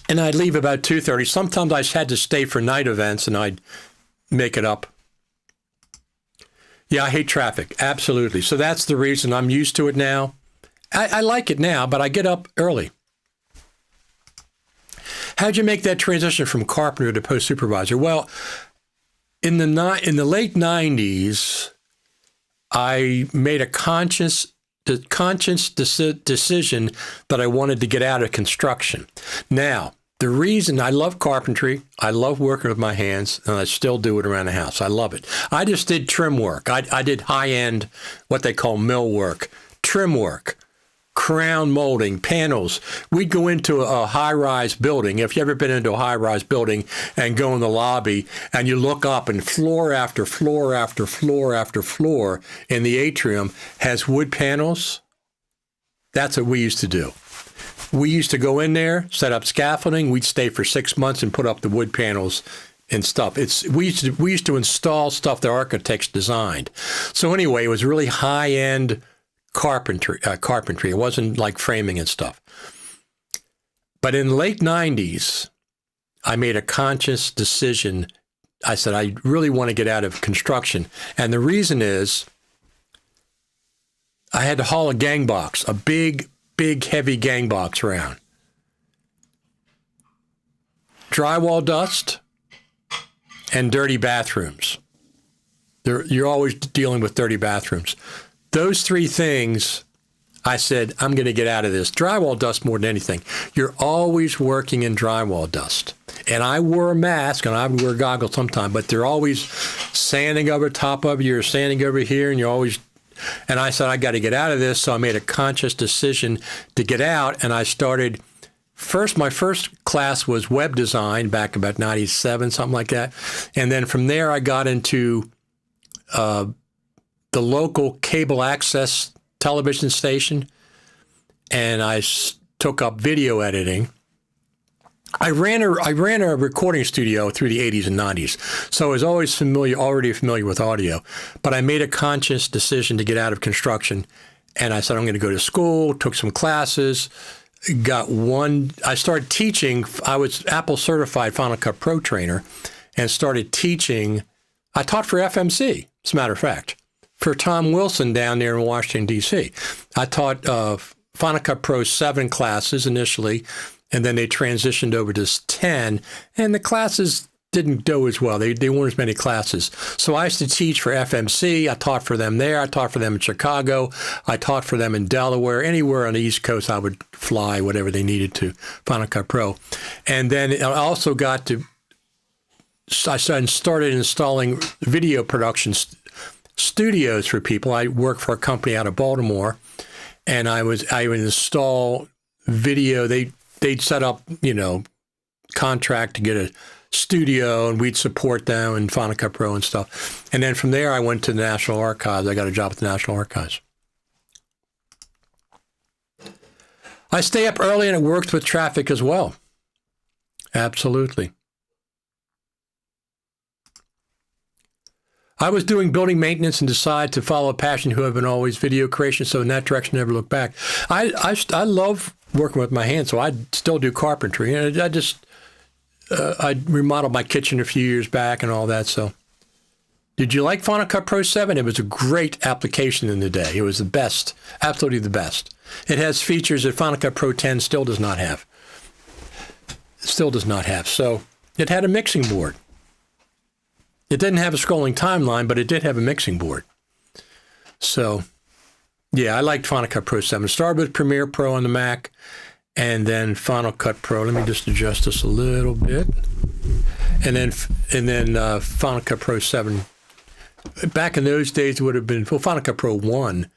And I'd leave about 2:30. Sometimes I had to stay for night events, and I'd make it up. Yeah, I hate traffic. Absolutely. So that's the reason I'm used to it now. I like it now, but I get up early. How'd you make that transition from carpenter to post supervisor? Well, in the late 90s, I made a conscious decision that I wanted to get out of construction. Now, The reason I love carpentry, I love working with my hands, and I still do it around the house. I love it. I just did trim work. I did high-end, what they call mill work, trim work, crown molding, panels. We'd go into a high-rise building. If you've ever been into a high-rise building and go in the lobby and you look up and floor after floor after floor after floor in the atrium has wood panels, that's what we used to do. We used to go in there, set up scaffolding. We'd stay for 6 months and put up the wood panels and stuff. We used to install stuff the architects designed. So anyway, it was really high-end carpentry. It wasn't like framing and stuff. But in the late 90s, I made a conscious decision. I said, I really want to get out of construction. And the reason is I had to haul a gang box, a big, heavy gang box around. Drywall dust and dirty bathrooms. You're always dealing with dirty bathrooms. Those three things, I said, I'm going to get out of this. Drywall dust more than anything. You're always working in drywall dust. And I wore a mask and I would wear goggles sometime, but they're always sanding over top of you or sanding over here, and you're always. And I said, I got to get out of this. So I made a conscious decision to get out. And I started my first class was web design back about 97, something like that. And then from there, I got into the local cable access television station. And I took up video editing. I ran a recording studio through the 80s and 90s, so I was always already familiar with audio. But I made a conscious decision to get out of construction, and I said I'm going to go to school. Took some classes, I started teaching. I was Apple certified Final Cut Pro trainer, and started teaching. I taught for FMC, as a matter of fact, for Tom Wilson down there in Washington D.C. I taught Final Cut Pro 7 classes initially. And then they transitioned over to 10, and the classes didn't go as well. They weren't as many classes. So I used to teach for FMC. I taught for them there. I taught for them in Chicago. I taught for them in Delaware. Anywhere on the East Coast, I would fly whatever they needed to Final Cut Pro. And then I also I started installing video production studios for people. I worked for a company out of Baltimore, and I would install video. They'd set up, contract to get a studio, and we'd support them and Final Cut Pro and stuff. And then from there, I went to the National Archives. I got a job at the National Archives. I stay up early, and it works with traffic as well. Absolutely. I was doing building maintenance and decided to follow a passion who have been always video creation. So in that direction, never look back. I love working with my hands, so I still do carpentry. And I remodeled my kitchen a few years back and all that. So did you like Final Cut Pro 7? It was a great application in the day. It was the best, absolutely the best. It has features that Final Cut Pro 10 still does not have. Still does not have. So it had a mixing board. It didn't have a scrolling timeline, but it did have a mixing board. So, yeah, I liked Final Cut Pro 7. Started with Premiere Pro on the Mac, and then Final Cut Pro. Let me just adjust this a little bit. And then Final Cut Pro 7. Back in those days, it would have been, Final Cut Pro 1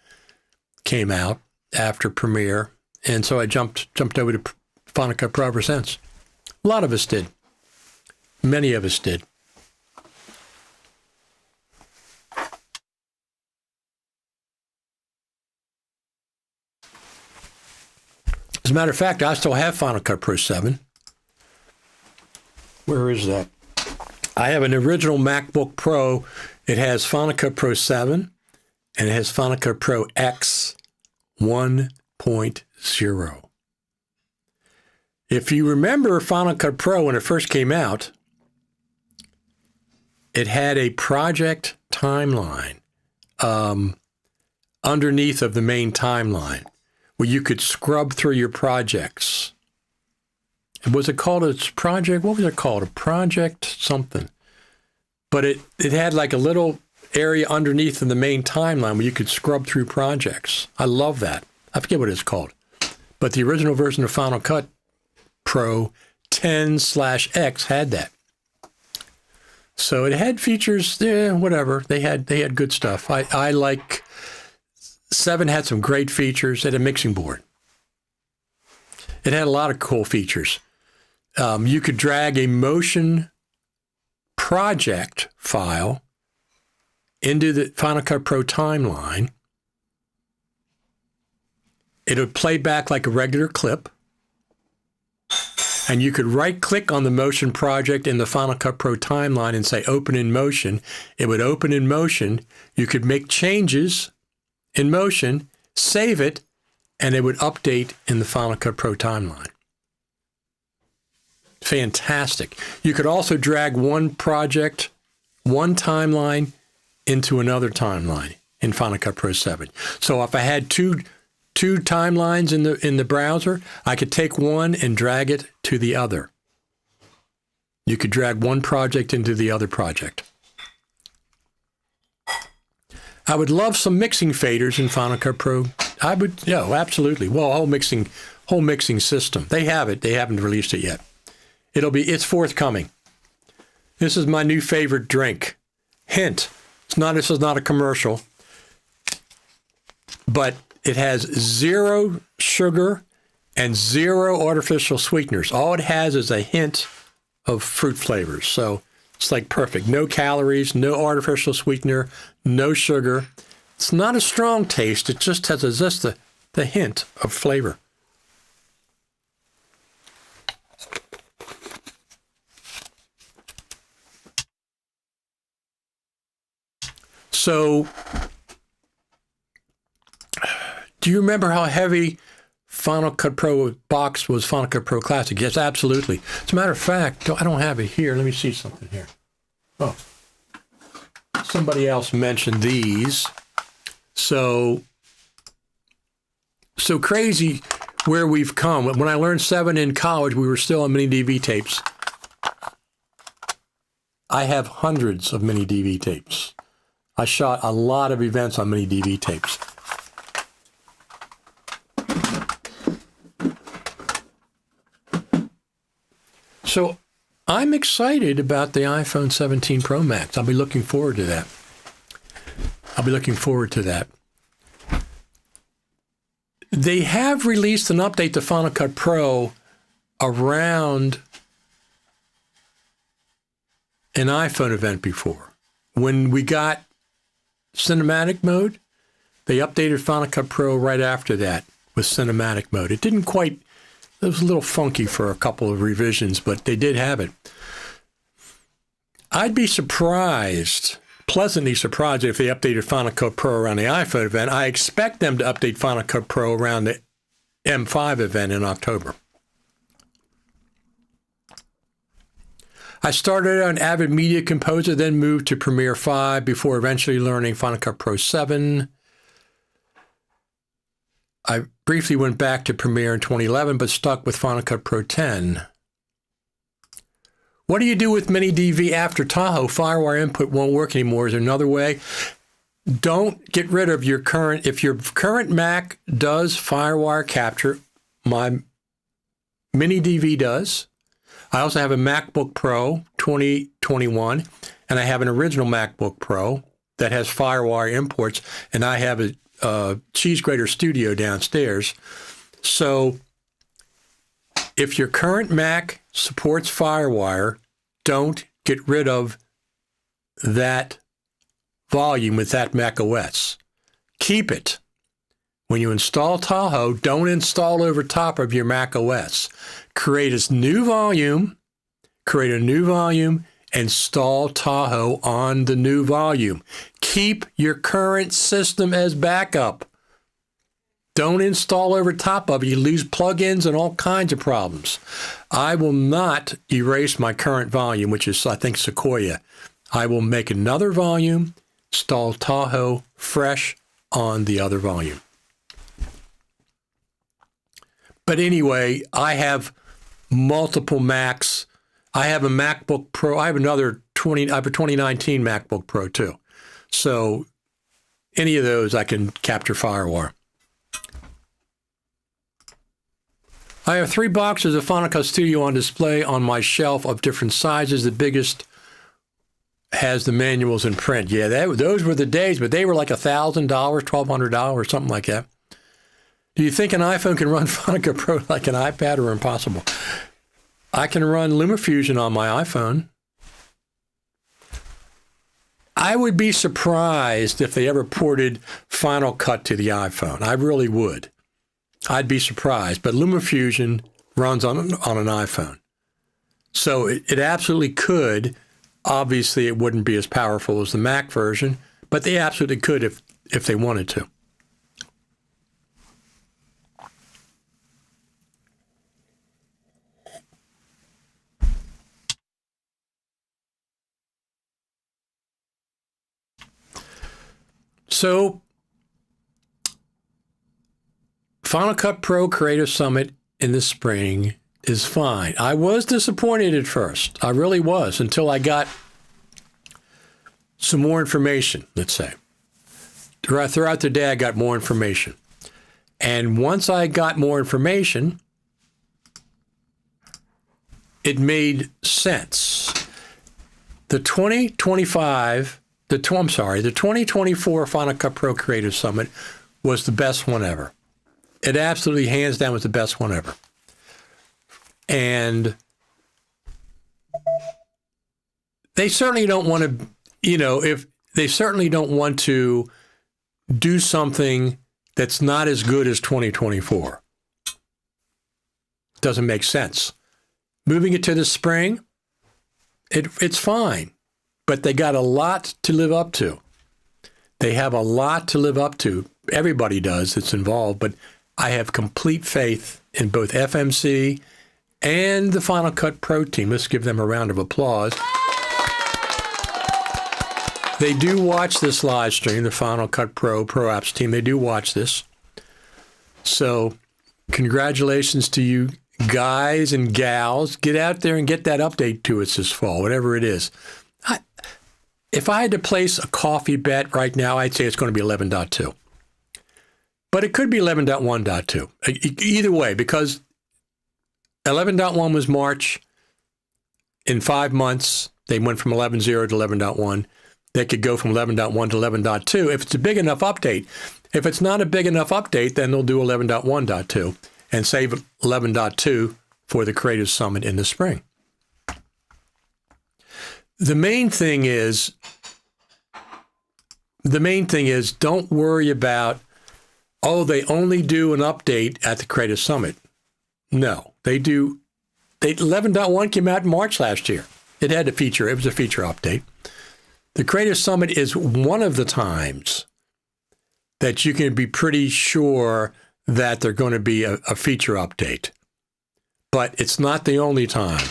came out after Premiere, and so I jumped over to Final Cut Pro ever since. A lot of us did. Many of us did. As a matter of fact, I still have Final Cut Pro 7. Where is that? I have an original MacBook Pro. It has Final Cut Pro 7, and it has Final Cut Pro X 1.0. If you remember Final Cut Pro when it first came out, it had a project timeline underneath of the main timeline, where you could scrub through your projects. Was it called a project? What was it called? A project something. But it had like a little area underneath in the main timeline where you could scrub through projects. I love that. I forget what it's called. But the original version of Final Cut Pro 10/X had that. So it had features, whatever. They had good stuff. I like 7 had some great features. It had a mixing board. It had a lot of cool features. You could drag a Motion project file into the Final Cut Pro timeline. It would play back like a regular clip. And you could right-click on the Motion project in the Final Cut Pro timeline and say Open in Motion. It would open in Motion. You could make changes in Motion, save it, and it would update in the Final Cut Pro timeline. Fantastic. You could also drag one project, one timeline into another timeline in Final Cut Pro 7. So if I had two timelines in the browser, I could take one and drag it to the other. You could drag one project into the other project. I would love some mixing faders in Final Cut Pro. I would, absolutely. Well, whole mixing system. They have it. They haven't released it yet. It's forthcoming. This is my new favorite drink. Hint, this is not a commercial, but it has 0 sugar and 0 artificial sweeteners. All it has is a hint of fruit flavors. So it's like perfect. No calories, no artificial sweetener, no sugar. It's not a strong taste. It just has the hint of flavor. So, do you remember how heavy Final Cut Pro box was Final Cut Pro Classic? Yes, absolutely. As a matter of fact, I don't have it here. Let me see something here. Oh, somebody else mentioned these. So crazy where we've come. When I learned 7 in college, we were still on mini DV tapes. I have hundreds of mini DV tapes. I shot a lot of events on mini DV tapes. So I'm excited about the iPhone 17 Pro Max. I'll be looking forward to that. They have released an update to Final Cut Pro around an iPhone event before. When we got cinematic mode, they updated Final Cut Pro right after that with cinematic mode. It was a little funky for a couple of revisions, but they did have it. I'd be pleasantly surprised if they updated Final Cut Pro around the iPhone event. I expect them to update Final Cut Pro around the M5 event in October. I started on Avid Media Composer, then moved to Premiere 5 before eventually learning Final Cut Pro 7. I briefly went back to Premiere in 2011, but stuck with Final Cut Pro 10. What do you do with Mini DV after Tahoe? FireWire input won't work anymore. Is there another way? Don't get rid of your current. If your current Mac does FireWire capture, my Mini DV does. I also have a MacBook Pro 2021, and I have an original MacBook Pro that has FireWire imports, and I have a Cheese Grater Studio downstairs. So if your current Mac supports FireWire, don't get rid of that volume with that Mac OS. Keep it. When you install Tahoe, don't install over top of your Mac OS. Create a new volume, install Tahoe on the new volume. Keep your current system as backup. Don't install over top of it. You lose plugins and all kinds of problems. I will not erase my current volume, which is, I think, Sequoia. I will make another volume, install Tahoe fresh on the other volume. But anyway, I have multiple Macs. I have a MacBook Pro. I have I have a 2019 MacBook Pro too. So any of those I can capture FireWire. I have 3 boxes of Final Cut Studio on display on my shelf of different sizes. The biggest has the manuals in print. Yeah, those were the days, but they were like $1,000, $1,200, something like that. Do you think an iPhone can run Final Cut Pro like an iPad or impossible? I can run LumaFusion on my iPhone. I would be surprised if they ever ported Final Cut to the iPhone. I really would. I'd be surprised. But LumaFusion runs on an iPhone. So it absolutely could. Obviously, it wouldn't be as powerful as the Mac version, but they absolutely could if they wanted to. So, Final Cut Pro Creative Summit in the spring is fine. I was disappointed at first. I really was, until I got some more information, let's say. Throughout the day, I got more information. And once I got more information, it made sense. The 2024 Final Cut Pro Creative Summit was the best one ever. It absolutely, hands down, was the best one ever. And they certainly don't want to, if they certainly don't want to do something that's not as good as 2024. Doesn't make sense. Moving it to the spring, it's fine, but they got a lot to live up to. They have a lot to live up to. Everybody does that's involved, but I have complete faith in both FMC and the Final Cut Pro team. Let's give them a round of applause. They do watch this live stream, the Final Cut Pro Apps team. They do watch this. So congratulations to you guys and gals. Get out there and get that update to us this fall, whatever it is. If I had to place a coffee bet right now, I'd say it's going to be 11.2. But it could be 11.1.2. Either way, because 11.1 was March. In 5 months, they went from 11.0 to 11.1. They could go from 11.1 to 11.2 if it's a big enough update. If it's not a big enough update, then they'll do 11.1.2 and save 11.2 for the Creative Summit in the spring. The main thing is don't worry about, they only do an update at the Creative Summit. No, they do. 11.1 came out in March last year. It was a feature update. The Creative Summit is one of the times that you can be pretty sure that they're going to be a feature update. But it's not the only time.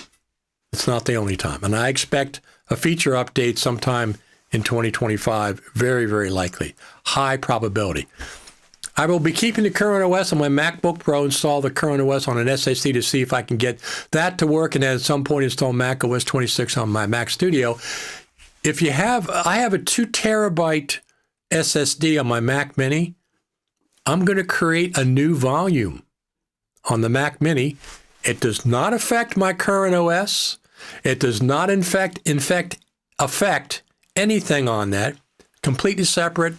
It's not the only time. And I expect a feature update sometime in 2025, very, very likely. High probability. I will be keeping the current OS on my MacBook Pro, install the current OS on an SSD to see if I can get that to work, and then at some point install Mac OS 26 on my Mac Studio. I have a 2 terabyte SSD on my Mac Mini. I'm going to create a new volume on the Mac Mini. It does not affect my current OS. It does not affect anything on that. Completely separate.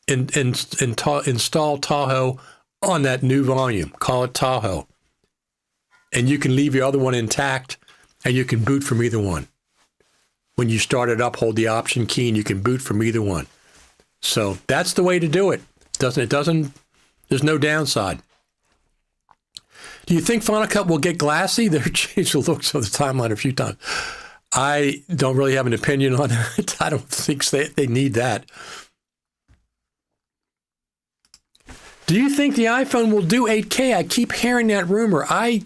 Install Tahoe on that new volume. Call it Tahoe. And you can leave your other one intact, and you can boot from either one. When you start it up, hold the Option key, and you can boot from either one. So that's the way to do it. There's no downside. Do you think Final Cut will get glassy? They've changed the looks of the timeline a few times. I don't really have an opinion on it. I don't think they need that. Do you think the iPhone will do 8K? I keep hearing that rumor. I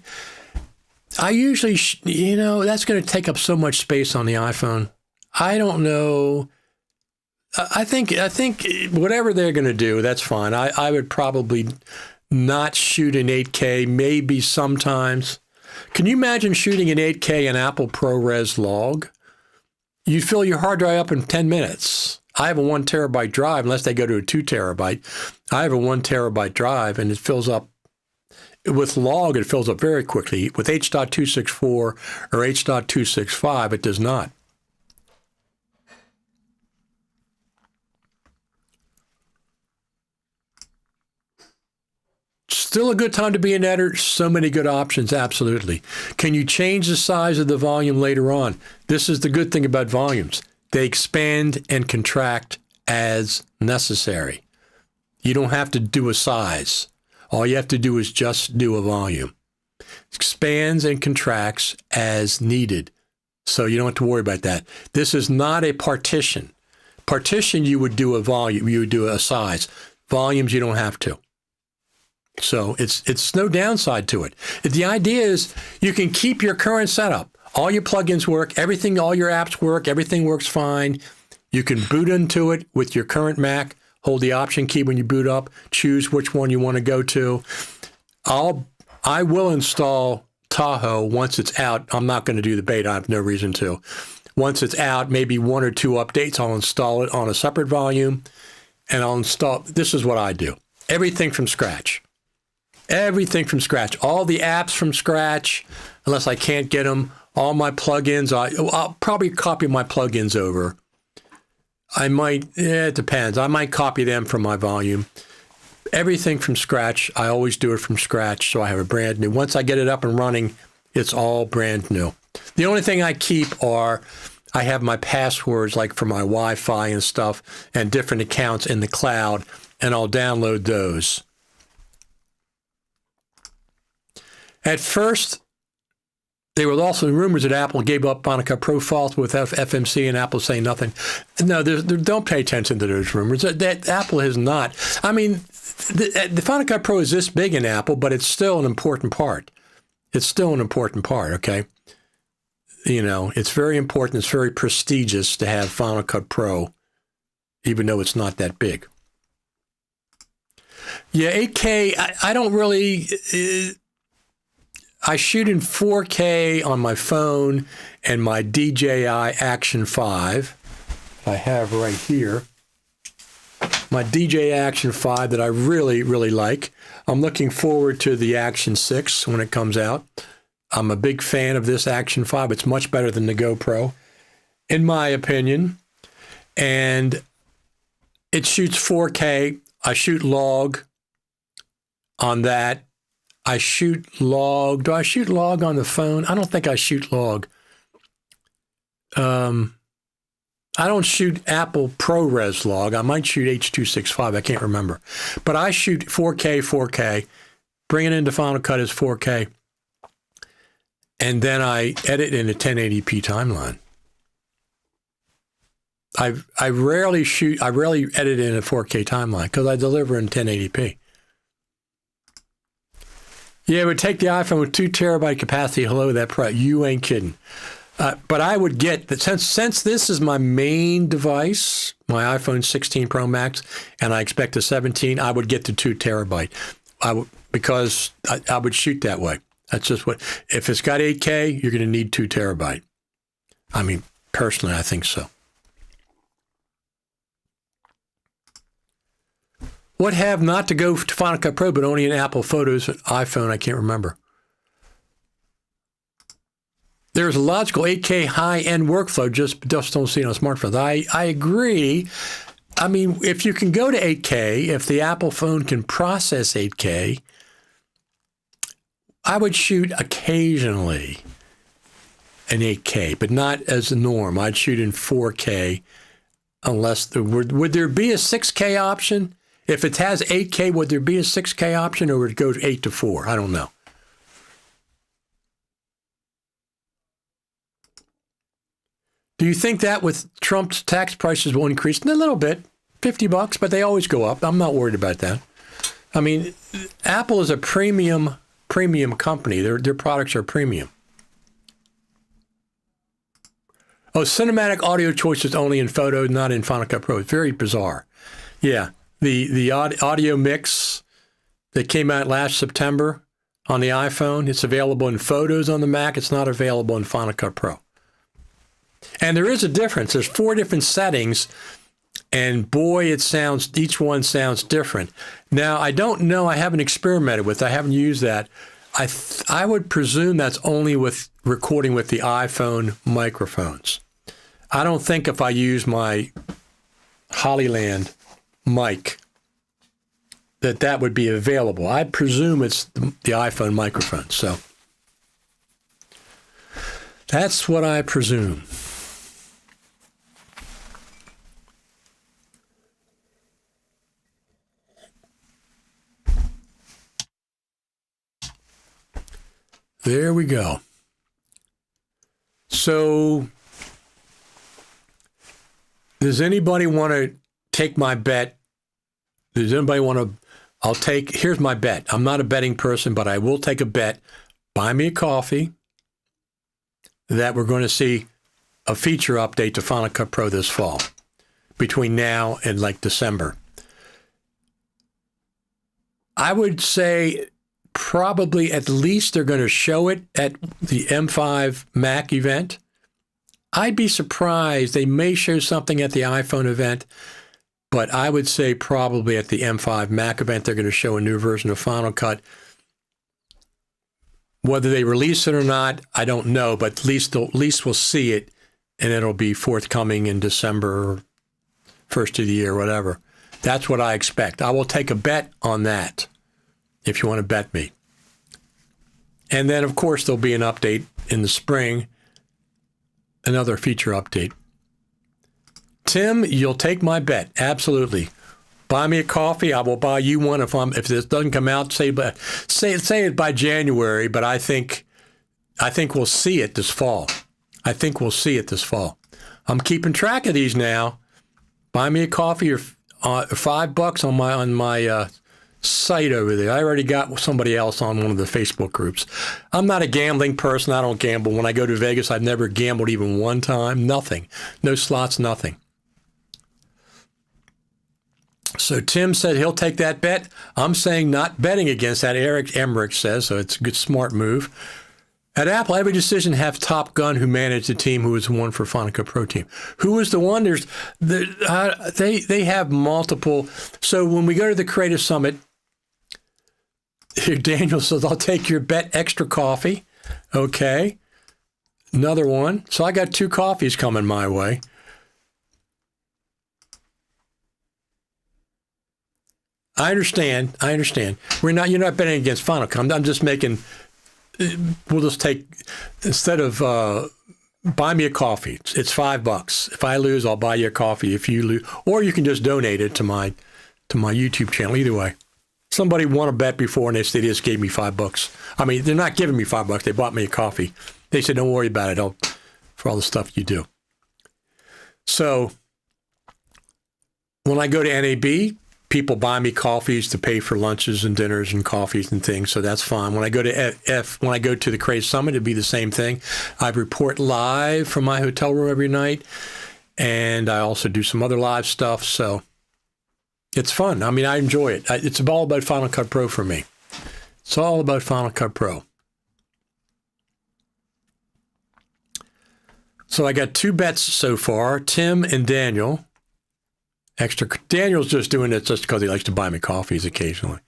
usually, that's going to take up so much space on the iPhone. I don't know. I think whatever they're going to do, that's fine. I would probably not shoot in 8K, maybe sometimes. Can you imagine shooting in 8K an Apple ProRes log? You'd fill your hard drive up in 10 minutes. I have a 1 terabyte drive, unless they go to a 2 terabyte. I have a 1 terabyte drive, and it fills up with log, it fills up very quickly. With H.264 or H.265, it does not. Still a good time to be an editor. So many good options, absolutely. Can you change the size of the volume later on? This is the good thing about volumes. They expand and contract as necessary. You don't have to do a size. All you have to do is just do a volume. It expands and contracts as needed. So you don't have to worry about that. This is not a partition. Partition, you would do a volume, you would do a size. Volumes, you don't have to. So it's no downside to it. The idea is you can keep your current setup. All your plugins work, everything, all your apps work, everything works fine. You can boot into it with your current Mac, hold the Option key when you boot up, choose which one you want to go to. I will install Tahoe once it's out. I'm not going to do the beta. I have no reason to. Once it's out, maybe 1 or 2 updates, I'll install it on a separate volume, and I'll install, this is what I do. Everything from scratch. Everything from scratch. All the apps from scratch, unless I can't get them. All my plugins, I'll probably copy my plugins over. I might, it depends. I might copy them from my volume. Everything from scratch. I always do it from scratch, so I have a brand new. Once I get it up and running, it's all brand new. The only thing I keep are, I have my passwords, like for my Wi-Fi and stuff, and different accounts in the cloud, and I'll download those. At first, there were also rumors that Apple gave up Final Cut Pro fault with FMC, and Apple saying nothing. No, don't pay attention to those rumors. That Apple has not. I mean, the Final Cut Pro is this big in Apple, but it's still an important part. It's still an important part, okay? You know, it's very important. It's very prestigious to have Final Cut Pro, even though it's not that big. Yeah, 8K, I don't really... I shoot in 4K on my phone and my DJI Action 5. I have right here my DJI Action 5 that I really, really like. I'm looking forward to the Action 6 when it comes out. I'm a big fan of this Action 5. It's much better than the GoPro, in my opinion. And it shoots 4K. I shoot log on that. I shoot log. Do I shoot log on the phone? I don't think I shoot log. I don't shoot Apple ProRes log. I might shoot H.265. I can't remember. But I shoot 4K. Bring it into Final Cut as 4K. And then I edit in a 1080p timeline. I rarely edit in a 4K timeline because I deliver in 1080p. Yeah, it would take the iPhone with 2 terabyte capacity. Hello, that price. You ain't kidding. But I would get that since this is my main device, my iPhone 16 Pro Max, and I expect a 17, I would get to 2 terabyte. Because I would shoot that way. That's just what. If it's got 8K, you're going to need 2 terabyte. I mean, personally, I think so. What have not to go to Final Cut Pro, but only in Apple Photos, iPhone, I can't remember. There's a logical 8K high-end workflow, just don't see it on smartphones. I agree. I mean, if you can go to 8K, if the Apple phone can process 8K, I would shoot occasionally in 8K, but not as a norm. I'd shoot in 4K unless would there be a 6K option? If it has 8K, would there be a 6K option, or would it go to 8 to 4? I don't know. Do you think that with Trump's tax prices will increase? A little bit, $50, but they always go up. I'm not worried about that. I mean, Apple is a premium company. Their products are premium. Oh, cinematic audio choices only in Photos, not in Final Cut Pro. It's very bizarre. Yeah. The audio mix that came out last September on the iPhone, it's available in Photos on the Mac. It's not available in Final Cut Pro. And there is a difference. There's 4 different settings, And boy, each one sounds different. Now, I don't know. I haven't experimented with it. I haven't used that. I would presume that's only with recording with the iPhone microphones. I don't think if I use my Hollyland mic that would be available. I presume it's the iPhone microphone. So that's what I presume. There we go. So, does anybody want to take my bet? Does anybody want to? Here's my bet. I'm not a betting person, but I will take a bet. Buy me a coffee that we're going to see a feature update to Final Cut Pro this fall, between now and like December. I would say probably at least they're going to show it at the M5 Mac event. I'd be surprised. They may show something at the iPhone event, but I would say probably at the M5 Mac event, they're going to show a new version of Final Cut. Whether they release it or not, I don't know, but at least we'll see it, and it'll be forthcoming in December, or first of the year, whatever. That's what I expect. I will take a bet on that, if you want to bet me. And then, of course, there'll be an update in the spring, another feature update. Tim, you'll take my bet. Absolutely. Buy me a coffee. I will buy you one if this doesn't come out. Say it by January, but I think we'll see it this fall. I'm keeping track of these now. Buy me a coffee or $5 on my site over there. I already got somebody else on one of the Facebook groups. I'm not a gambling person. I don't gamble. When I go to Vegas, I've never gambled even one time. Nothing. No slots, nothing. So Tim said he'll take that bet. I'm saying not betting against that. Eric Emmerich says, so it's a good, smart move. At Apple, every decision have Top Gun, who managed the team, who was the one for Final Cut Pro team. Who was the one? They have multiple. So when we go to the Creative Summit, Daniel says, I'll take your bet, extra coffee. Okay. Another one. So I got 2 coffees coming my way. I understand. You're not betting against Final Cut. I'm just making, we'll just take, instead of buy me a coffee, it's $5. If I lose, I'll buy you a coffee. If you lose, or you can just donate it to my YouTube channel. Either way. Somebody won a bet before and they just gave me $5. I mean, they're not giving me $5. They bought me a coffee. They said, don't worry about it for all the stuff you do. So when I go to NAB, people buy me coffees to pay for lunches and dinners and coffees and things. So that's fine. When I go to the Creative Summit, it'd be the same thing. I report live from my hotel room every night. And I also do some other live stuff. So it's fun. I mean, I enjoy it. It's all about Final Cut Pro for me. It's all about Final Cut Pro. So I got 2 bets so far, Tim and Daniel. Daniel's just doing it just because he likes to buy me coffees occasionally.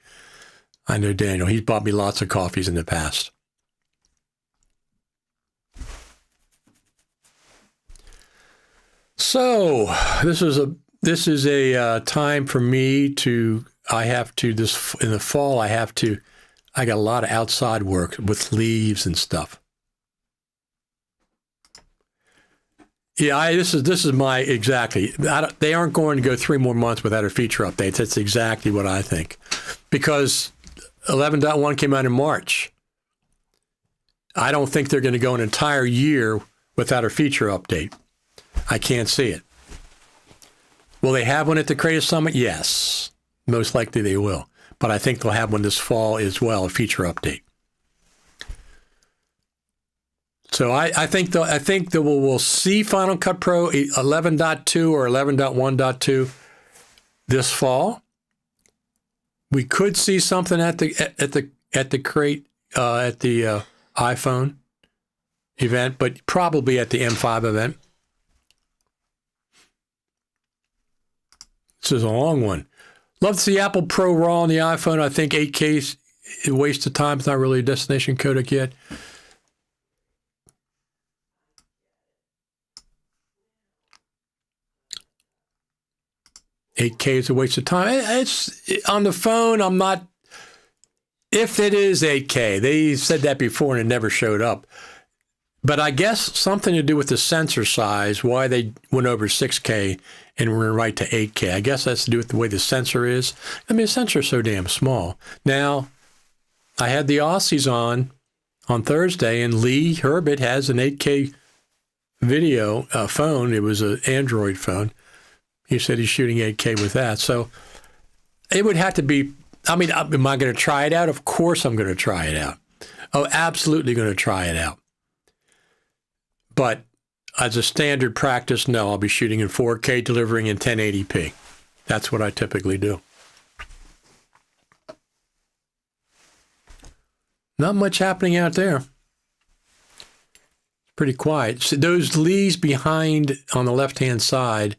I know Daniel. He's bought me lots of coffees in the past. So this is a time for me to. I in the fall. I got a lot of outside work with leaves and stuff. Yeah, this is my exactly. They aren't going to go 3 more months without a feature update. That's exactly what I think, because 11.1 came out in March. I don't think they're going to go an entire year without a feature update. I can't see it. Will they have one at the Creative Summit? Yes, most likely they will. But I think they'll have one this fall as well, a feature update. So I think that we'll see Final Cut Pro 11.2 or 11.1.2 this fall. We could see something at the iPhone event, but probably at the M5 event. This is a long one. Love to see Apple Pro RAW on the iPhone. I think 8K is a waste of time. It's not really a destination codec yet. $8K is a waste of time. It's on the phone. I'm not. If it is 8K, they said that before and it never showed up. But I guess something to do with the sensor size, why they went over 6K and went right to 8K. I guess that's to do with the way the sensor is. I mean, the sensor is so damn small. Now, I had the Aussies on Thursday, and Lee Herbert has an 8K video phone. It was an Android phone. He said he's shooting 8K with that. So it would have to be, I mean, am I going to try it out? Of course I'm going to try it out. Oh, absolutely going to try it out. But as a standard practice, no, I'll be shooting in 4K, delivering in 1080p. That's what I typically do. Not much happening out there. Pretty quiet. So those leaves behind on the left-hand side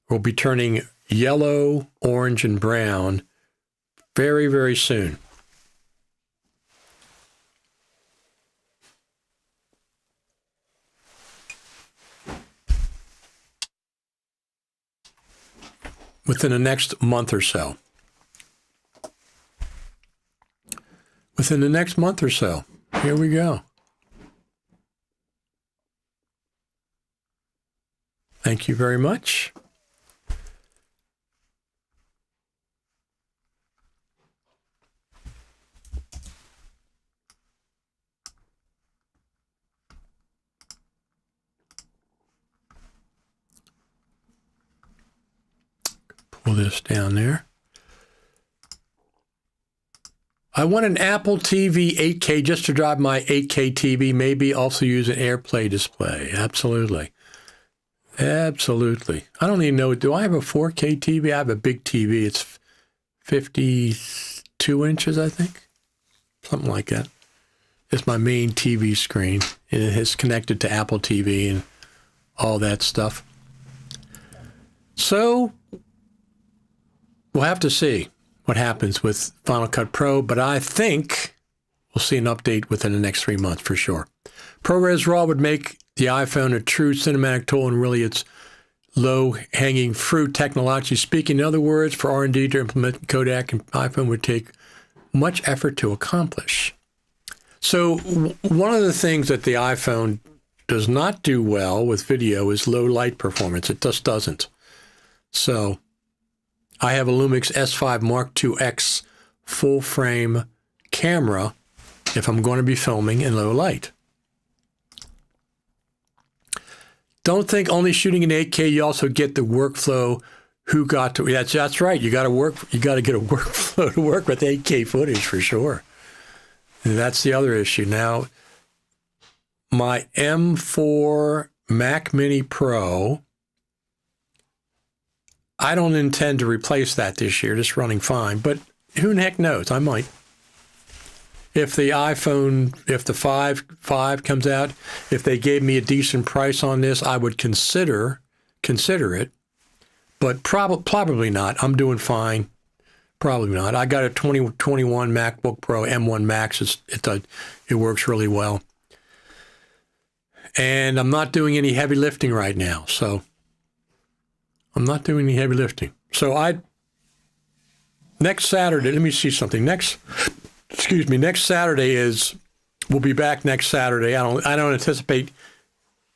will be turning yellow, orange, and brown very, very soon. Within the next month or so. Within the next month or so. Here we go. Thank you very much. Pull this down there. I want an Apple TV 8K just to drive my 8K TV, maybe also use an AirPlay display. Absolutely. Absolutely. I don't even know, do I have a 4K TV? I have a big TV. It's 52 inches, I think. Something like that. It's my main TV screen. And it is connected to Apple TV and all that stuff. So we'll have to see what happens with Final Cut Pro, but I think we'll see an update within the next 3 months for sure. ProRes RAW would make the iPhone a true cinematic tool, and really it's low-hanging fruit technologically speaking. In other words, for R&D to implement Kodak and iPhone would take much effort to accomplish. So one of the things that the iPhone does not do well with video is low light performance. It just doesn't. So I have a Lumix S5 Mark II X full frame camera if I'm going to be filming in low light. Don't think only shooting in 8K, you also get the workflow. Who got to, that's right. You got to get a workflow to work with 8K footage for sure. And that's the other issue. Now, my M4 Mac Mini Pro, I don't intend to replace that this year. It's running fine, but who the heck knows? I might. If the iPhone, if the 5 comes out, if they gave me a decent price on this, I would consider it, but probably not. I'm doing fine. Probably not. I got a 2021 MacBook Pro M1 Max. It works really well. And I'm not doing any heavy lifting right now, so I'm not doing any heavy lifting. So next Saturday, let me see something. Next Saturday we'll be back next Saturday. I don't anticipate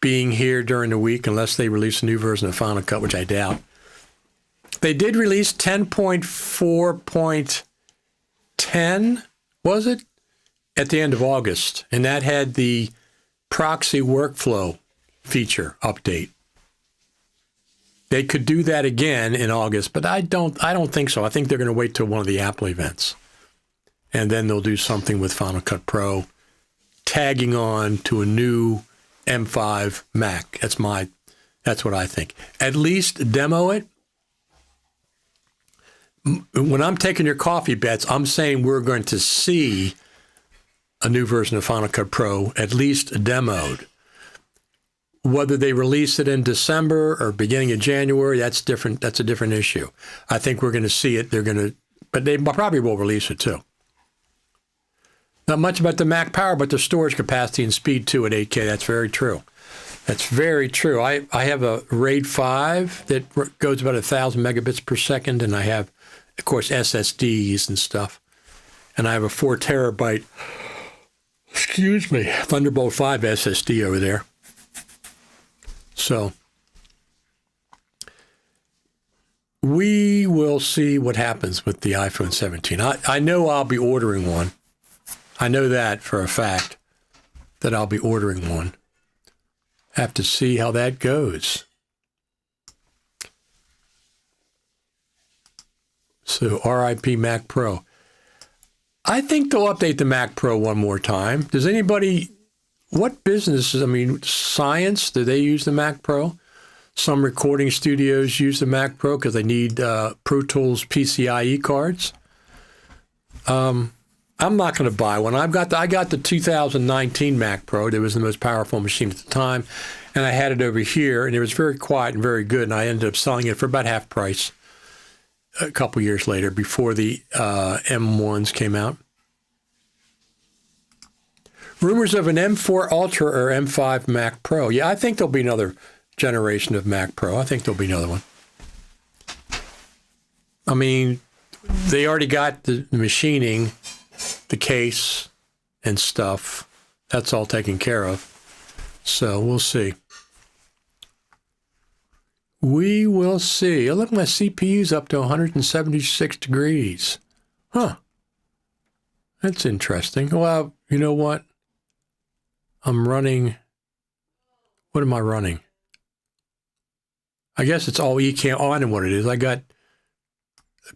being here during the week unless they release a new version of Final Cut, which I doubt. They did release 10.4.10, was it? At the end of August. And that had the proxy workflow feature update. They could do that again in August, but I don't think so. I think they're going to wait till one of the Apple events. And then they'll do something with Final Cut Pro, tagging on to a new M5 Mac. That's what I think. At least demo it. When I'm taking your coffee bets, I'm saying we're going to see a new version of Final Cut Pro, at least demoed. Whether they release it in December or beginning of January, that's different. That's a different issue. I think we're going to see it. But they probably will release it too. Not much about the Mac Power, but the storage capacity and speed too at 8K. That's very true. That's very true. I have a RAID 5 that goes about 1,000 megabits per second, and I have, of course, SSDs and stuff. And I have a 4 terabyte, Thunderbolt 5 SSD over there. So we will see what happens with the iPhone 17. I know I'll be ordering one. I know that for a fact, that I'll be ordering one. Have to see how that goes. So RIP Mac Pro. I think they'll update the Mac Pro one more time. Does anybody... What businesses, Science, do they use the Mac Pro? Some recording studios use the Mac Pro because they need Pro Tools PCIe cards. I'm not going to buy one. I got the 2019 Mac Pro. That was the most powerful machine at the time. And I had it over here, and it was very quiet and very good. And I ended up selling it for about half price a couple years later before the M1s came out. Rumors of an M4 Ultra or M5 Mac Pro. Yeah, I think there'll be another generation of Mac Pro. I think there'll be another one. They already got the machining, the case, and stuff. That's all taken care of. So we'll see. We will see. Oh, look, my CPU's up to 176 degrees. Huh. That's interesting. Well, you know what? I'm running, what am I running? I guess it's all Ecamm. Oh, I know what it is. I got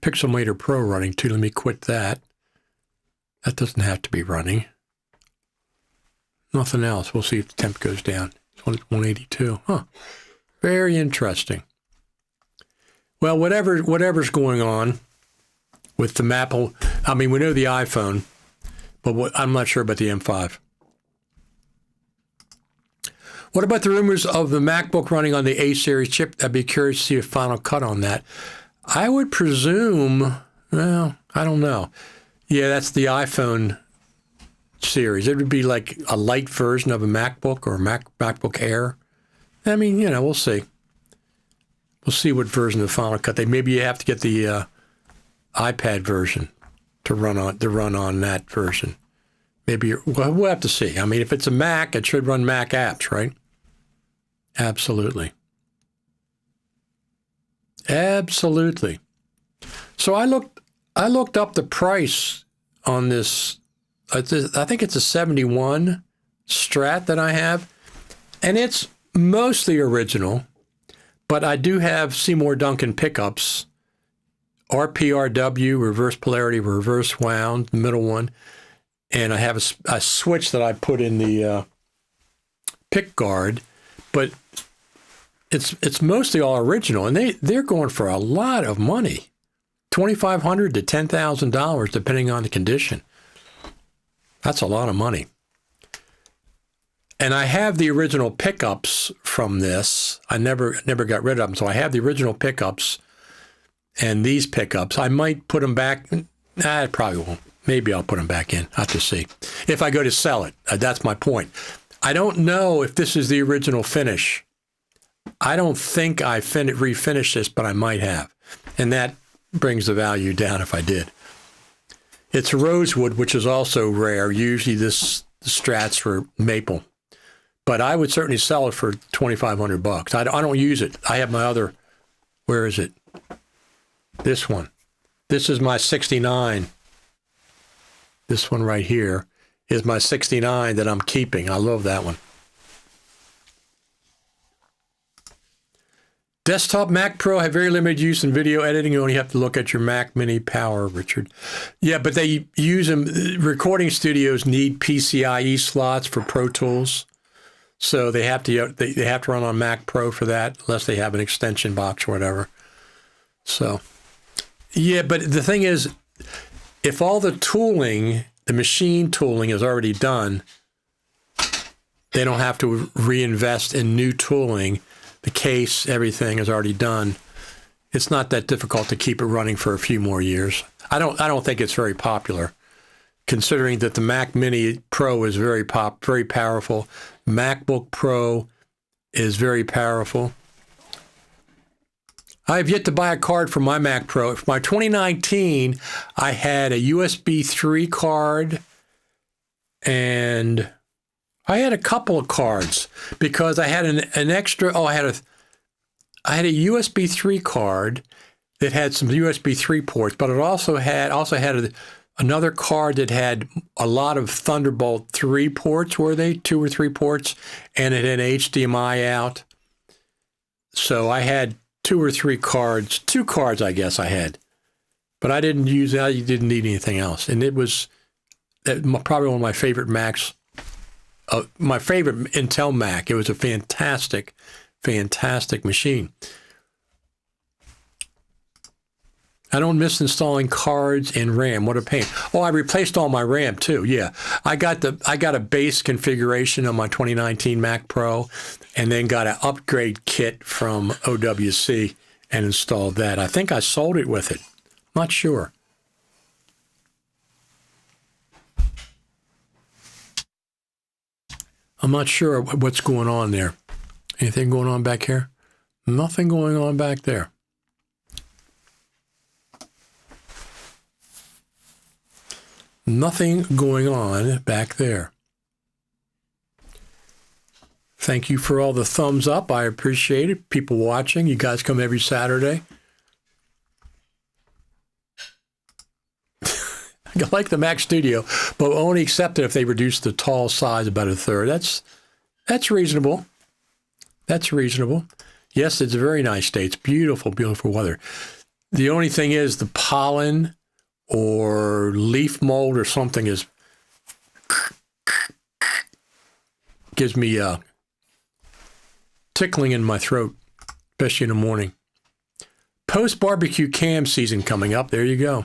Pixelmator Pro running too. Let me quit that. That doesn't have to be running. Nothing else. We'll see if the temp goes down. It's 182. Huh. Very interesting. Well, whatever's going on with the Apple, we know the iPhone, but I'm not sure about the M5. What about the rumors of the MacBook running on the A-series chip? I'd be curious to see a final cut on that. I would presume, well, I don't know. Yeah, that's the iPhone series. It would be like a light version of a MacBook or a MacBook Air. We'll see. We'll see what version of the final cut. Maybe you have to get the iPad version to run on that version. Maybe we'll have to see. If it's a Mac, it should run Mac apps, right? Absolutely. Absolutely. So I looked up the price on this. I think it's a 71 Strat that I have, and it's mostly original, but I do have Seymour Duncan pickups, RPRW, reverse polarity, reverse wound, the middle one, and I have a switch that I put in the pick guard, but it's mostly all original, and they're going for a lot of money, $2,500 to $10,000 depending on the condition. That's a lot of money. And I have the original pickups from this. I never got rid of them, so I have the original pickups and these pickups. I might put them back. I probably won't. Maybe I'll put them back in. I'll have to see. If I go to sell it, that's my point. I don't know if this is the original finish. I don't think I refinished this, but I might have. And that brings the value down if I did. It's rosewood, which is also rare. Usually the Strats for maple. But I would certainly sell it for $2,500. I don't use it. I have my other, where is it? This one. This is my 69. This one right here is my 69 that I'm keeping. I love that one. Desktop Mac Pro have very limited use in video editing. You only have to look at your Mac Mini Power, Richard. Yeah, but they use them. Recording studios need PCIe slots for Pro Tools. So they have to run on Mac Pro for that, unless they have an extension box or whatever. So, yeah, but the thing is, if all the tooling, the machine tooling is already done, They don't have to reinvest in new tooling. The case, everything is already done. It's not that difficult to keep it running for a few more years. I don't think it's very popular, considering that the Mac Mini Pro is very powerful. MacBook Pro is very powerful. I have yet to buy a card for my Mac Pro. For my 2019, I had a USB 3 card, and I had a couple of cards because I had an extra. I had a USB 3 card that had some USB 3 ports, but it also had another card that had a lot of Thunderbolt 3 ports. Were they 2 or 3 ports? And it had HDMI out. So I had 2 or 3 cards, 2 cards, I guess I had, but I didn't need anything else. And it was probably one of my favorite Macs, my favorite Intel Mac. It was a fantastic, fantastic machine. I don't miss installing cards and RAM. What a pain. Oh, I replaced all my RAM too. Yeah. I got a base configuration on my 2019 Mac Pro and then got an upgrade kit from OWC and installed that. I think I sold it with it. Not sure. I'm not sure what's going on there. Anything going on back here? Nothing going on back there. Nothing going on back there. Thank you for all the thumbs up. I appreciate it. People watching. You guys come every Saturday. I like the Mac Studio, but only accept it if they reduce the tall size about a third. That's reasonable. That's reasonable. Yes, it's a very nice day. It's beautiful, beautiful weather. The only thing is the pollen or leaf mold or something gives me tickling in my throat, especially in the morning. Post-barbecue cam season coming up. There you go.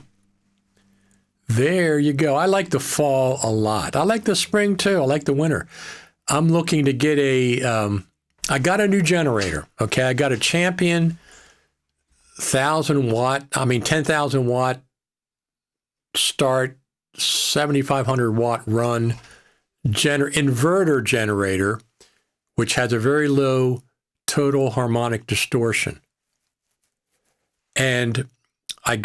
There you go. I like the fall a lot. I like the spring too. I like the winter. I'm looking to get I got a new generator. Okay. I got a Champion 10,000 watt start, 7,500 watt run inverter generator, which has a very low total harmonic distortion. And I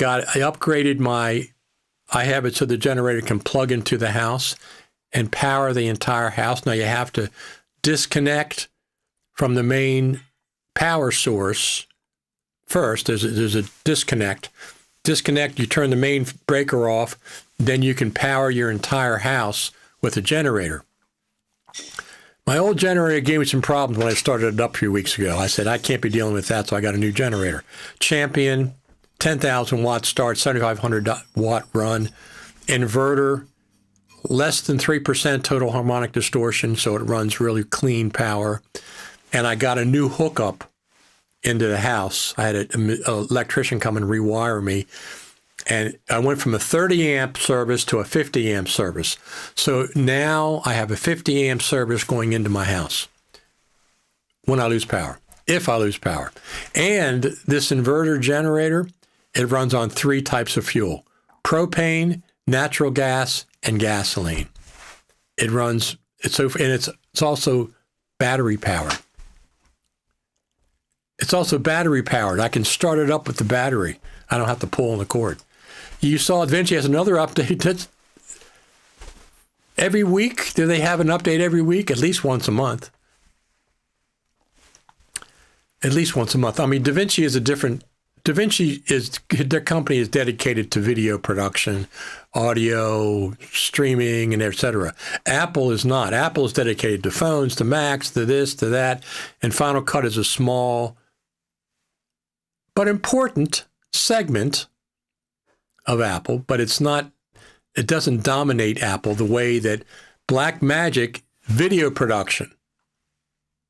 have it so the generator can plug into the house and power the entire house. Now you have to disconnect from the main power source first. There's a disconnect. You turn the main breaker off, then you can power your entire house with a generator. My old generator gave me some problems when I started it up a few weeks ago. I said, I can't be dealing with that, so I got a new generator. Champion, 10,000 watt start, 7,500 watt run, inverter, less than 3% total harmonic distortion, so it runs really clean power. And I got a new hookup into the house. I had an electrician come and rewire me. And I went from a 30 amp service to a 50 amp service. So now I have a 50 amp service going into my house when I lose power, if I lose power. And this inverter generator, it runs on 3 types of fuel: propane, natural gas, and gasoline. It's also battery powered. It's also battery powered. I can start it up with the battery. I don't have to pull on the cord. You saw DaVinci has another update. That's every week. Do they have an update every week? At least once a month. At least once a month. I mean, DaVinci is their company is dedicated to video production, audio, streaming, and etc. Apple is not. Apple is dedicated to phones, to Macs, to this, to that. And Final Cut is a small but important segment of Apple, but it doesn't dominate Apple the way that Blackmagic video production.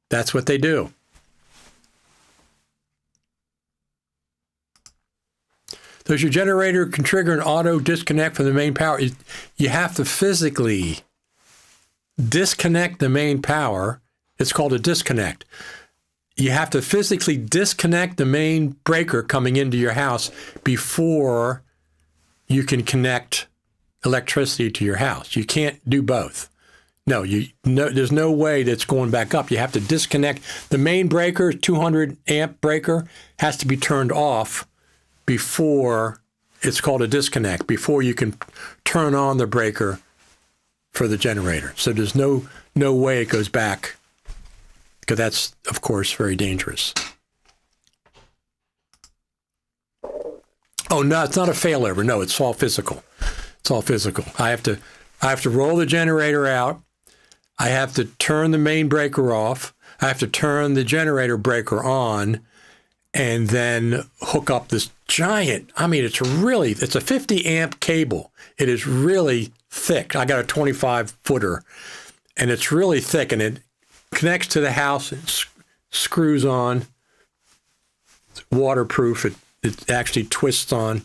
That's what they do. Does your generator can trigger an auto disconnect from the main power? You have to physically disconnect the main power. It's called a disconnect. You have to physically disconnect the main breaker coming into your house before you can connect electricity to your house. You can't do both. No, there's no way that's going back up. You have to disconnect. The main breaker, 200 amp breaker, has to be turned off before, it's called a disconnect, before you can turn on the breaker for the generator. So there's no way it goes back, because that's, of course, very dangerous. Oh, no, it's not a failover. No, it's all physical. It's all physical. I have to roll the generator out. I have to turn the main breaker off. I have to turn the generator breaker on, and then hook up this giant, I mean, it's a 50 amp cable. It is really thick. I got a 25 footer, and it's really thick, and it connects to the house. It screws on. It's waterproof. It actually twists on.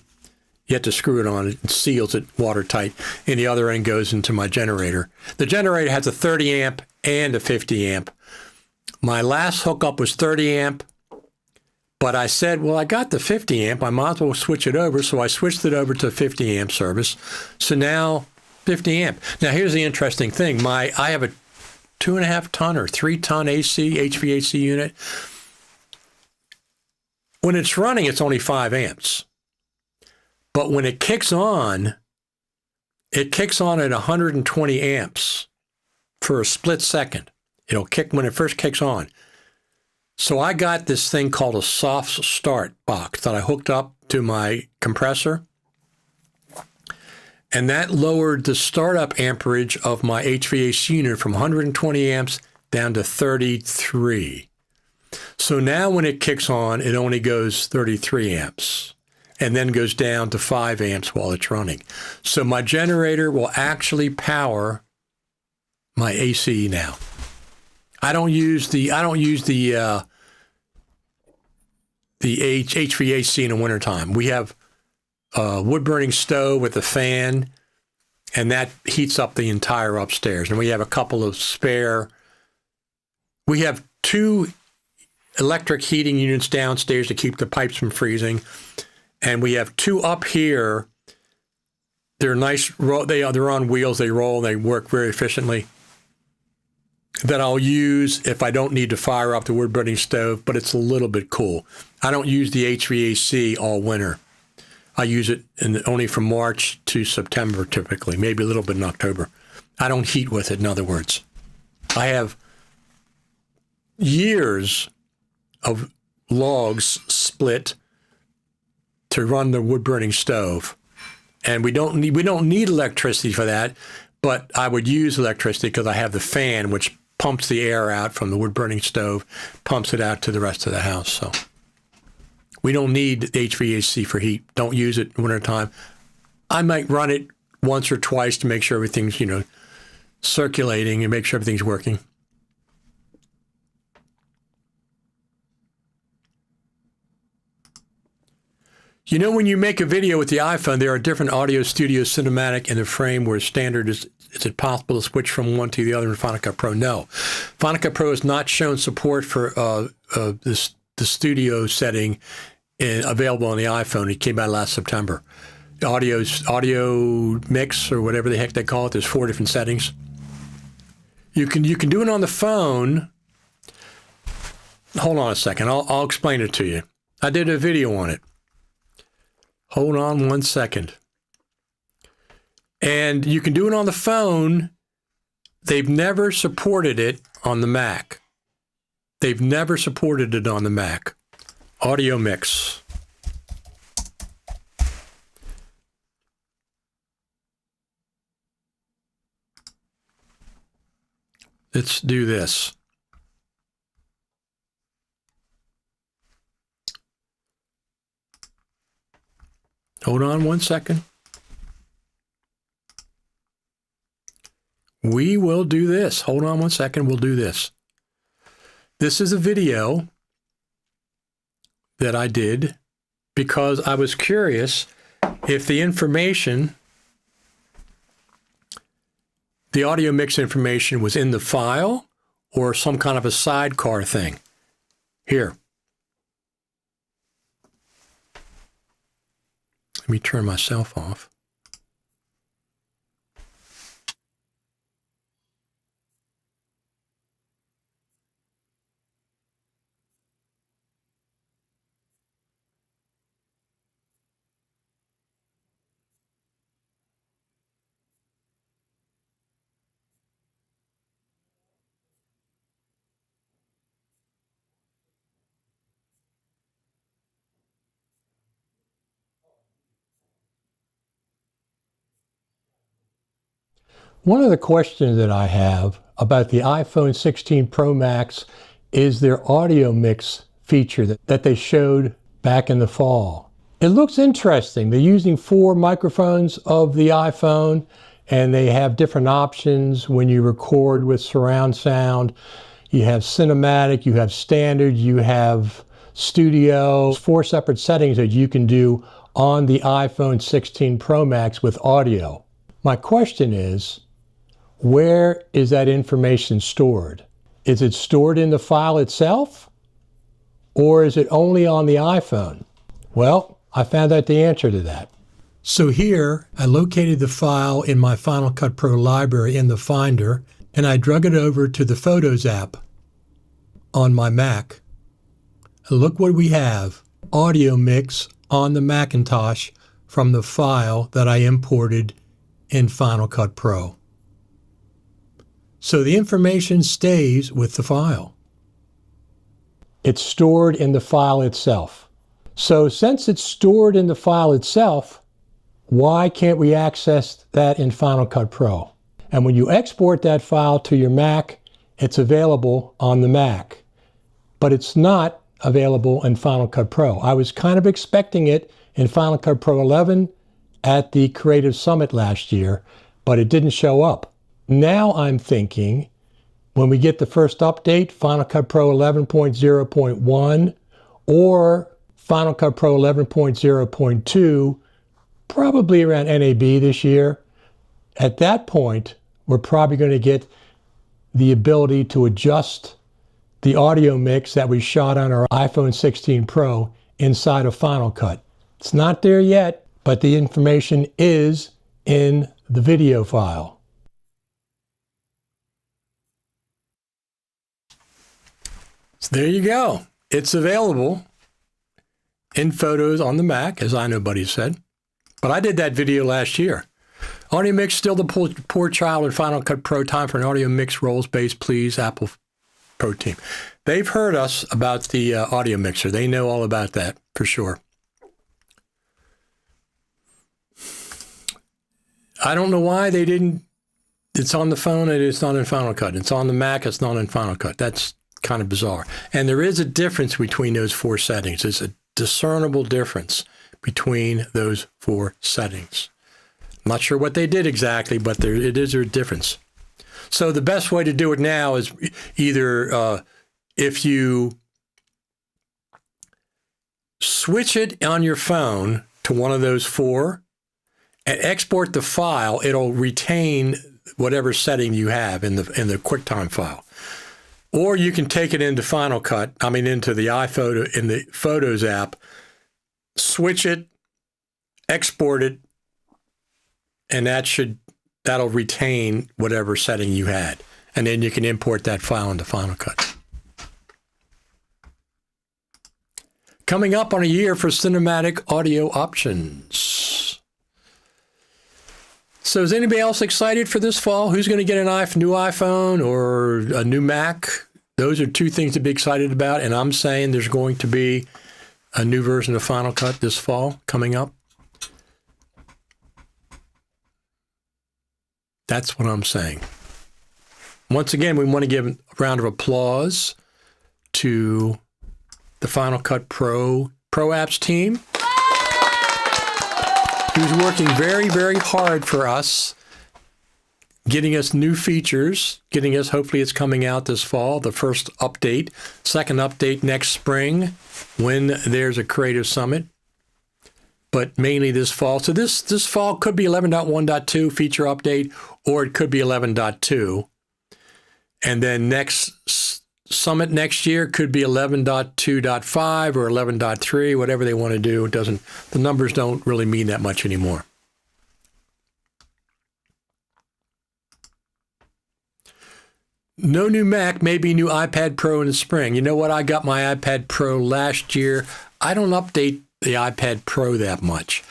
You have to screw it on. It seals it watertight. And the other end goes into my generator. The generator has a 30 amp and a 50 amp. My last hookup was 30 amp, but I said, well, I got the 50 amp. I might as well switch it over. So I switched it over to 50 amp service. So now 50 amp. Now here's the interesting thing. I have a 2.5 ton or 3 ton AC, HVAC unit. When it's running, it's only 5 amps. But when it kicks on at 120 amps for a split second. It'll kick when it first kicks on. So I got this thing called a soft start box that I hooked up to my compressor. And that lowered the startup amperage of my HVAC unit from 120 amps down to 33. So now when it kicks on, it only goes 33 amps and then goes down to 5 amps while it's running. So my generator will actually power my AC now. I don't use the HVAC in the wintertime. We have a wood-burning stove with a fan, and that heats up the entire upstairs. And we have a couple of spare. We have 2 electric heating units downstairs to keep the pipes from freezing, and we have 2 up here. They're nice. They're on wheels. They roll. They work very efficiently. That I'll use if I don't need to fire up the wood-burning stove, but it's a little bit cool. I don't use the HVAC all winter. I use it only from March to September typically, maybe a little bit in October. I don't heat with it, in other words. I have years of logs split to run the wood-burning stove, and we don't need electricity for that, but I would use electricity because I have the fan, which pumps the air out from the wood-burning stove, pumps it out to the rest of the house. So we don't need HVAC for heat. Don't use it in wintertime. I might run it once or twice to make sure everything's, circulating and make sure everything's working. When you make a video with the iPhone, there are different Audio Studio Cinematic in the frame where standard is it possible to switch from one to the other in Final Cut Pro? No. Final Cut Pro has not shown support for the studio setting available on the iPhone. It came out last September. Audio mix or whatever the heck they call it. There's 4 different settings. You can do it on the phone. Hold on a second. I'll explain it to you. I did a video on it. Hold on one second. And you can do it on the phone. They've never supported it on the Mac. They've never supported it on the Mac. Audio mix. Let's do this. Hold on one second. We will do this. Hold on one second. We'll do this. This is a video that I did because I was curious if the information the audio mix information was in the file or some kind of a sidecar thing. Here. Let me turn myself off. One of the questions that I have about the iPhone 16 Pro Max is their audio mix feature that they showed back in the fall. It looks interesting. They're using 4 microphones of the iPhone, and they have different options when you record with surround sound. You have cinematic, you have standard, you have studio, 4 separate settings that you can do on the iPhone 16 Pro Max with audio. My question is, where is that information stored? Is it stored in the file itself? Or is it only on the iPhone? Well, I found out the answer to that. So here, I located the file in my Final Cut Pro library in the Finder, and I drug it over to the Photos app on my Mac. And look what we have, audio mix on the Macintosh from the file that I imported in Final Cut Pro. So the information stays with the file. It's stored in the file itself. So since it's stored in the file itself, why can't we access that in Final Cut Pro? And when you export that file to your Mac, it's available on the Mac, but it's not available in Final Cut Pro. I was kind of expecting it in Final Cut Pro 11 at the Creative Summit last year, but it didn't show up. Now I'm thinking, when we get the first update, Final Cut Pro 11.0.1 or Final Cut Pro 11.0.2, probably around NAB this year, at that point, we're probably going to get the ability to adjust the audio mix that we shot on our iPhone 16 Pro inside of Final Cut. It's not there yet, but the information is in the video file. So there you go. It's available in Photos on the Mac, as I know Buddy said. But I did that video last year. Audio mix, still the poor child in Final Cut Pro. Time for an audio mix, rolls bass, please, Apple Pro team. They've heard us about the audio mixer. They know all about that, for sure. I don't know why they didn't. It's on the phone, it's not in Final Cut. It's on the Mac, it's not in Final Cut. That's kind of bizarre. And there is a difference between those 4 settings. There's a discernible difference between those 4 settings. I'm not sure what they did exactly, but it is a difference. So the best way to do it now is either if you switch it on your phone to one of those 4 and export the file, it'll retain whatever setting you have in the QuickTime file. Or you can take it into Final Cut, into the iPhoto, in the Photos app, switch it, export it, and that'll retain whatever setting you had. And then you can import that file into Final Cut. Coming up on a year for cinematic audio options. So is anybody else excited for this fall? Who's going to get a new iPhone or a new Mac? Those are 2 things to be excited about. And I'm saying there's going to be a new version of Final Cut this fall coming up. That's what I'm saying. Once again, we want to give a round of applause to the Final Cut Pro Apps team, who's working very, very hard for us, getting us new features, hopefully it's coming out this fall, the first update, second update next spring when there's a Creative Summit, but mainly this fall. So this fall could be 11.1.2 feature update, or it could be 11.2. And then Summit next year could be 11.2.5 or 11.3, whatever they want to do. The numbers don't really mean that much anymore. No new Mac, maybe new iPad Pro in the spring. You know what? I got my iPad Pro last year. I don't update the iPad Pro that much.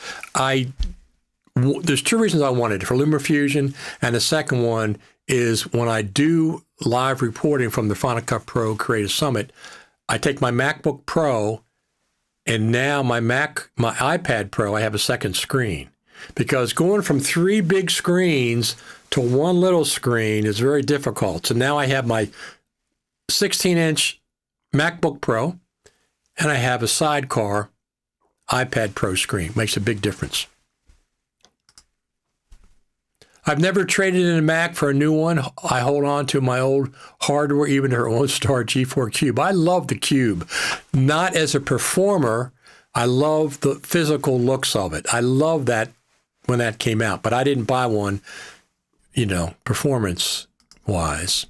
There's two reasons I wanted it, for LumaFusion, and the second one is when I do live reporting from the Final Cut Pro Creative Summit, I take my MacBook Pro, and now my iPad Pro, I have a second screen. Because going from 3 big screens to 1 little screen is very difficult. So now I have my 16-inch MacBook Pro, and I have a sidecar iPad Pro screen. Makes a big difference. I've never traded in a Mac for a new one. I hold on to my old hardware, even her OnStar G4 Cube. I love the Cube. Not as a performer. I love the physical looks of it. I love that when that came out, but I didn't buy one, performance-wise.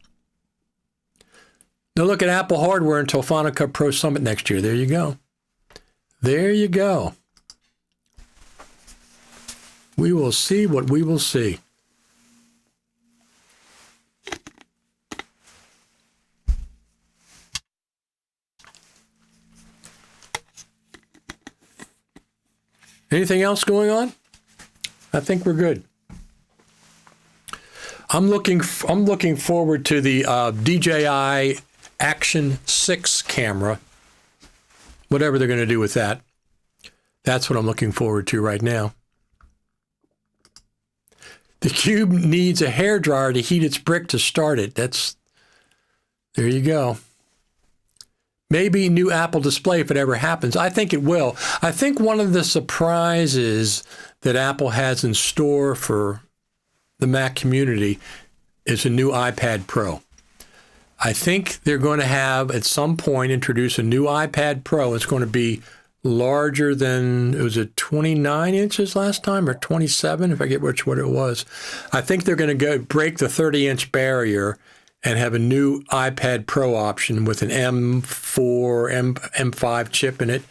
No look at Apple hardware until Final Cut Pro Summit next year. There you go. There you go. We will see what we will see. Anything else going on? I think we're good. I'm looking forward to the DJI Action 6 camera, whatever they're going to do with that. That's what I'm looking forward to right now. The Cube needs a hairdryer to heat its brick to start it. There you go. Maybe new Apple Display if it ever happens. I think it will. I think one of the surprises that Apple has in store for the Mac community is a new iPad Pro. I think they're going to have, at some point, introduce a new iPad Pro. It's going to be larger than, was it 29 inches last time or 27? I forget what it was. I think they're going to break the 30-inch barrier and have a new iPad Pro option with an M4, M5 chip in it.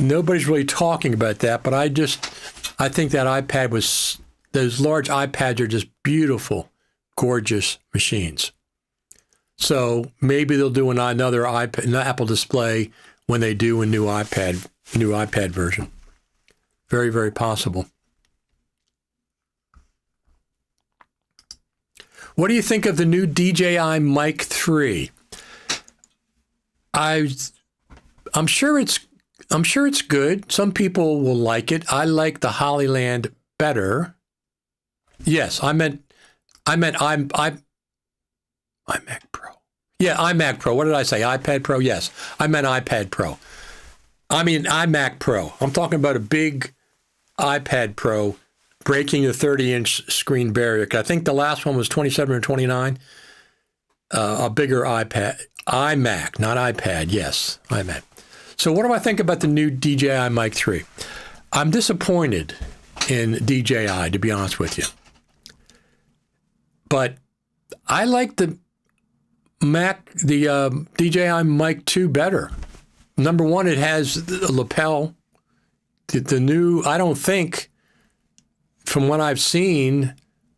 Nobody's really talking about that, but I think that those large iPads are just beautiful, gorgeous machines. So maybe they'll do another Apple Display when they do a new iPad version. Very, very possible. What do you think of the new DJI Mic 3? I'm sure it's good. Some people will like it. I like the Hollyland better. Yes, I meant iMac Pro. Yeah, iMac Pro. What did I say? iPad Pro? Yes, I meant iPad Pro. I mean iMac Pro. I'm talking about a big iPad Pro breaking the 30-inch screen barrier. I think the last one was 27 or 29. A bigger iMac, not iPad. Yes, iMac. So what do I think about the new DJI Mic 3? I'm disappointed in DJI, to be honest with you. But I like the DJI Mic 2 better. Number one, it has the lapel. The new, I don't think, from what I've seen,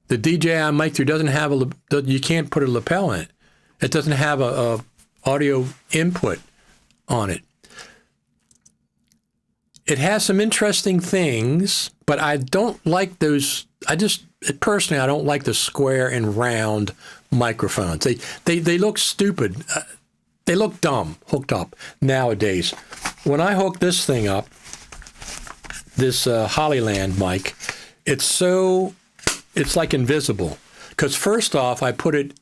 the DJI Mic 3 doesn't have you can't put a lapel in it. It doesn't have a audio input on it. It has some interesting things, but I don't like those. Personally, I don't like the square and round microphones. They look stupid. They look dumb hooked up nowadays. When I hook this thing up, this Hollyland mic, it's like invisible. Because first off, I put it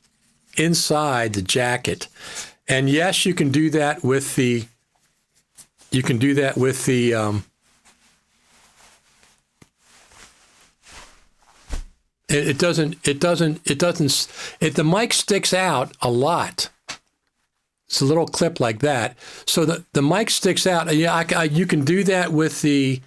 inside the jacket. And yes, you can do that with the the mic sticks out a lot. It's a little clip like that. So the mic sticks out. Yeah, you can do that with the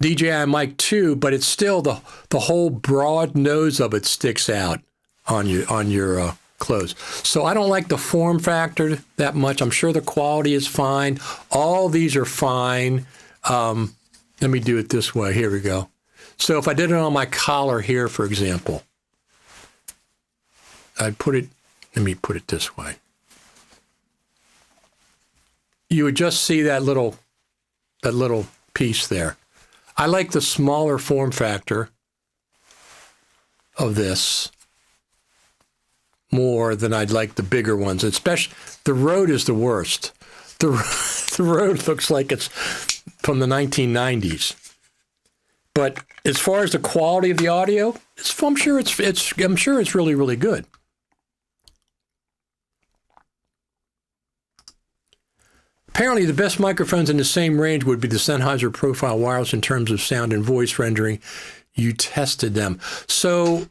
DJI Mic 2, but it's still the whole broad nose of it sticks out on your clothes. So I don't like the form factor that much. I'm sure the quality is fine. All these are fine. Let me do it this way. Here we go. So if I did it on my collar here, for example, let me put it this way. You would just see that little piece there. I like the smaller form factor of this more than I'd like the bigger ones. Especially, the Rode is the worst. The Rode looks like it's from the 1990s. But as far as the quality of the audio, I'm sure it's really, really good. Apparently, the best microphones in the same range would be the Sennheiser Profile Wireless in terms of sound and voice rendering. You tested them. So,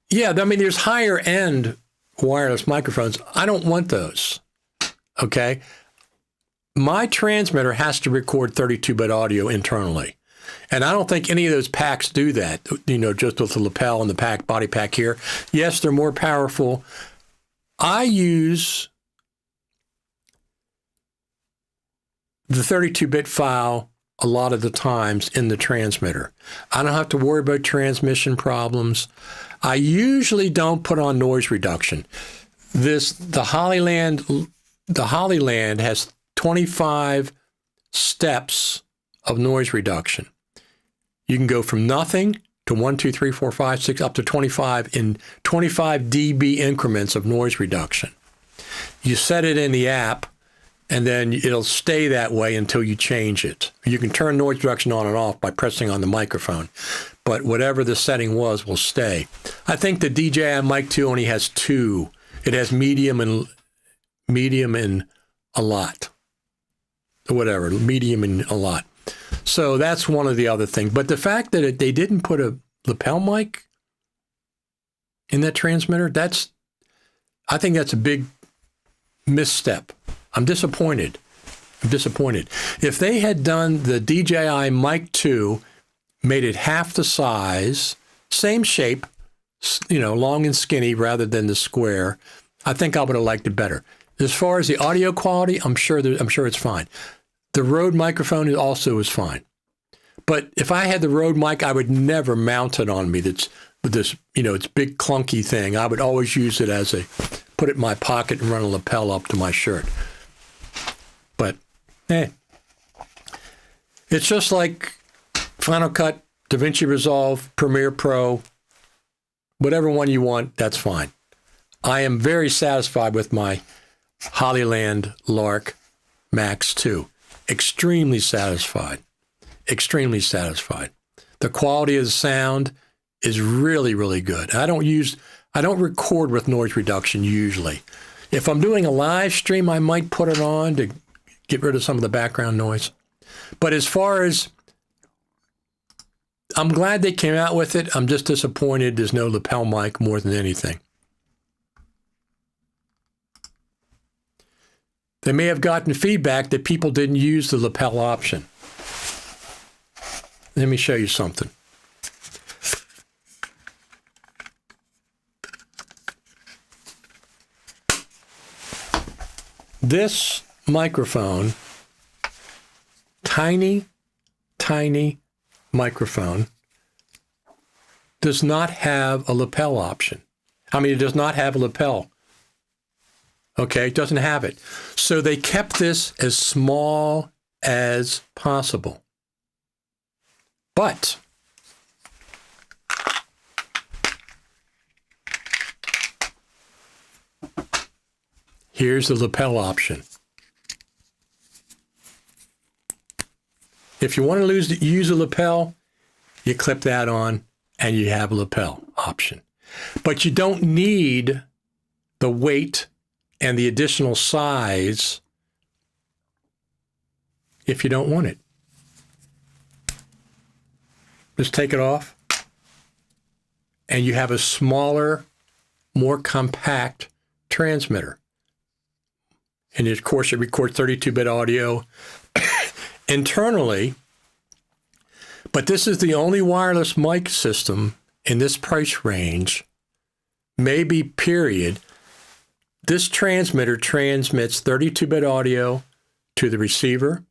yeah, I mean, there's higher end wireless microphones. I don't want those. Okay? My transmitter has to record 32-bit audio internally. And I don't think any of those packs do that, just with the lapel and the body pack here. Yes, they're more powerful. I use the 32-bit file a lot of the times in the transmitter. I don't have to worry about transmission problems. I usually don't put on noise reduction. The Hollyland has 25 steps of noise reduction. You can go from nothing to 1, 2, 3, 4, 5, 6, up to 25 in 25 dB increments of noise reduction. You set it in the app, and then it'll stay that way until you change it. You can turn noise reduction on and off by pressing on the microphone, but whatever the setting was will stay. I think the DJI Mic 2 only has 2. It has medium and a lot. Whatever, medium and a lot. So that's one of the other things. But the fact that they didn't put a lapel mic in that transmitter, I think that's a big misstep. I'm disappointed. If they had done the DJI Mic 2, made it half the size, same shape, long and skinny rather than the square, I think I would have liked it better. As far as the audio quality, I'm sure it's fine. The Rode microphone also is fine. But if I had the Rode mic, I would never mount it on me. That's with this, it's big clunky thing. I would always use it put it in my pocket and run a lapel up to my shirt. But, it's just like Final Cut, DaVinci Resolve, Premiere Pro, whatever one you want, that's fine. I am very satisfied with my Hollyland Lark Max 2. Extremely satisfied. The quality of the sound is really, really good. I don't record with noise reduction usually. If I'm doing a live stream, I might put it on to get rid of some of the background noise. But as far as, I'm glad they came out with it. I'm just disappointed there's no lapel mic more than anything. They may have gotten feedback that people didn't use the lapel option. Let me show you something. This microphone, tiny microphone, does not have a lapel option. It does not have a lapel. Okay, it doesn't have it. So they kept this as small as possible. But here's the lapel option. If you want to use a lapel, you clip that on and you have a lapel option. But you don't need the weight and the additional size if you don't want it. Just take it off and you have a smaller, more compact transmitter. And of course, it records 32-bit audio. Internally, But this is the only wireless mic system in this price range, maybe period. This transmitter transmits 32-bit audio to the receiver,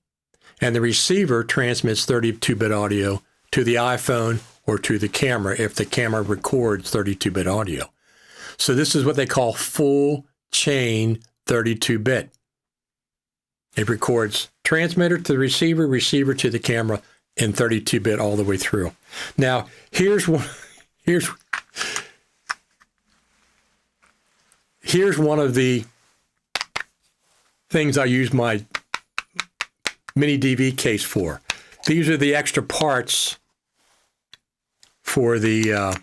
and the receiver transmits 32-bit audio to the iPhone or to the camera if the camera records 32-bit audio. So this is what they call full chain 32-bit. It records transmitter to the receiver, receiver to the camera in 32-bit all the way through. Now, here's one of the things I use my mini DV case for. These are the extra parts for the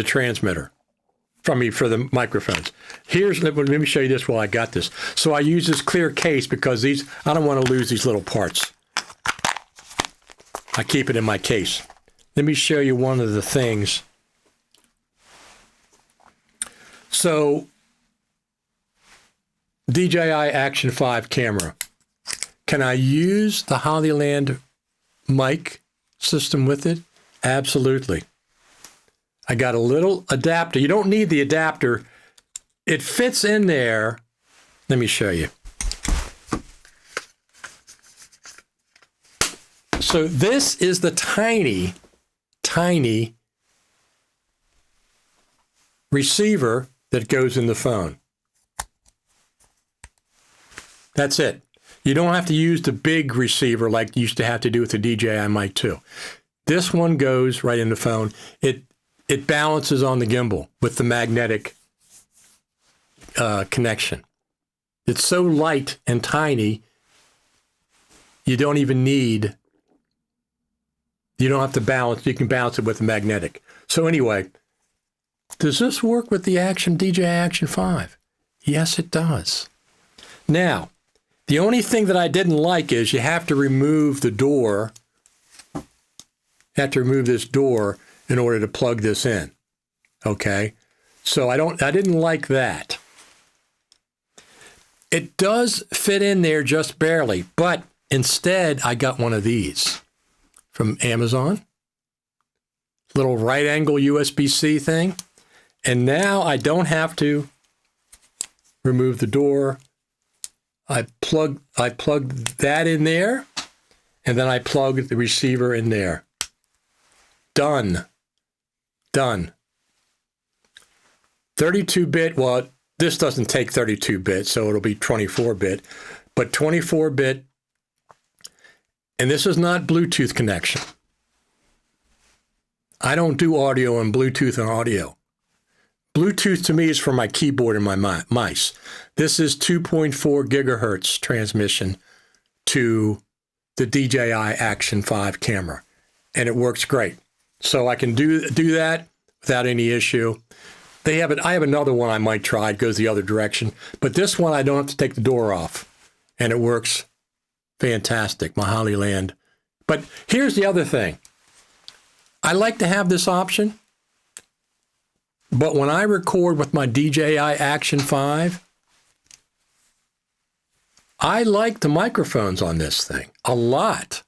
transmitter. For the microphones. Let me show you this while I got this. So I use this clear case because I don't want to lose these little parts. I keep it in my case. Let me show you one of the things. So DJI Action 5 camera. Can I use the Hollyland mic system with it? Absolutely. I got a little adapter. You don't need the adapter. It fits in there. Let me show you. So this is the tiny, tiny receiver that goes in the phone. That's it. You don't have to use the big receiver like you used to have to do with the DJI Mic 2. This one goes right in the phone. It balances on the gimbal with the magnetic connection. It's so light and tiny, you don't have to balance, you can balance it with the magnetic. So anyway, does this work with the DJI Action 5? Yes, it does. Now, the only thing that I didn't like is you have to remove the door. You have to remove this door in order to plug this in. Okay? So I didn't like that. It does fit in there just barely, but instead I got one of these from Amazon. Little right angle USB-C thing. And now I don't have to remove the door. I plug that in there, and then I plug the receiver in there. Done. 32-bit, well, this doesn't take 32-bit, so it'll be 24-bit, but 24-bit, and this is not Bluetooth connection. I don't do audio and Bluetooth and audio. Bluetooth to me is for my keyboard and my mice. This is 2.4 gigahertz transmission to the DJI Action 5 camera, and it works great. So I can do that without any issue. I have another one I might try. It goes the other direction, but this one I don't have to take the door off, and it works fantastic. My Hollyland. But here's the other thing. I like to have this option. But when I record with my DJI Action 5, I like the microphones on this thing a lot.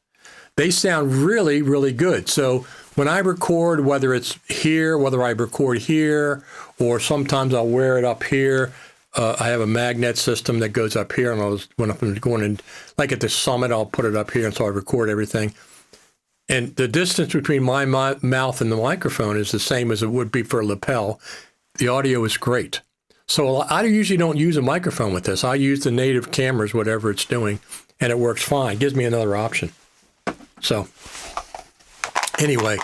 They sound really, really good. So when I record, whether it's here, whether I record here, or sometimes I'll wear it up here, I have a magnet system that goes up here, and when I'm going in, like at the summit, I'll put it up here, and so I record everything. And the distance between my mouth and the microphone is the same as it would be for a lapel. The audio is great. So I usually don't use a microphone with this. I use the native cameras, whatever it's doing, and it works fine. It gives me another option. So anyway,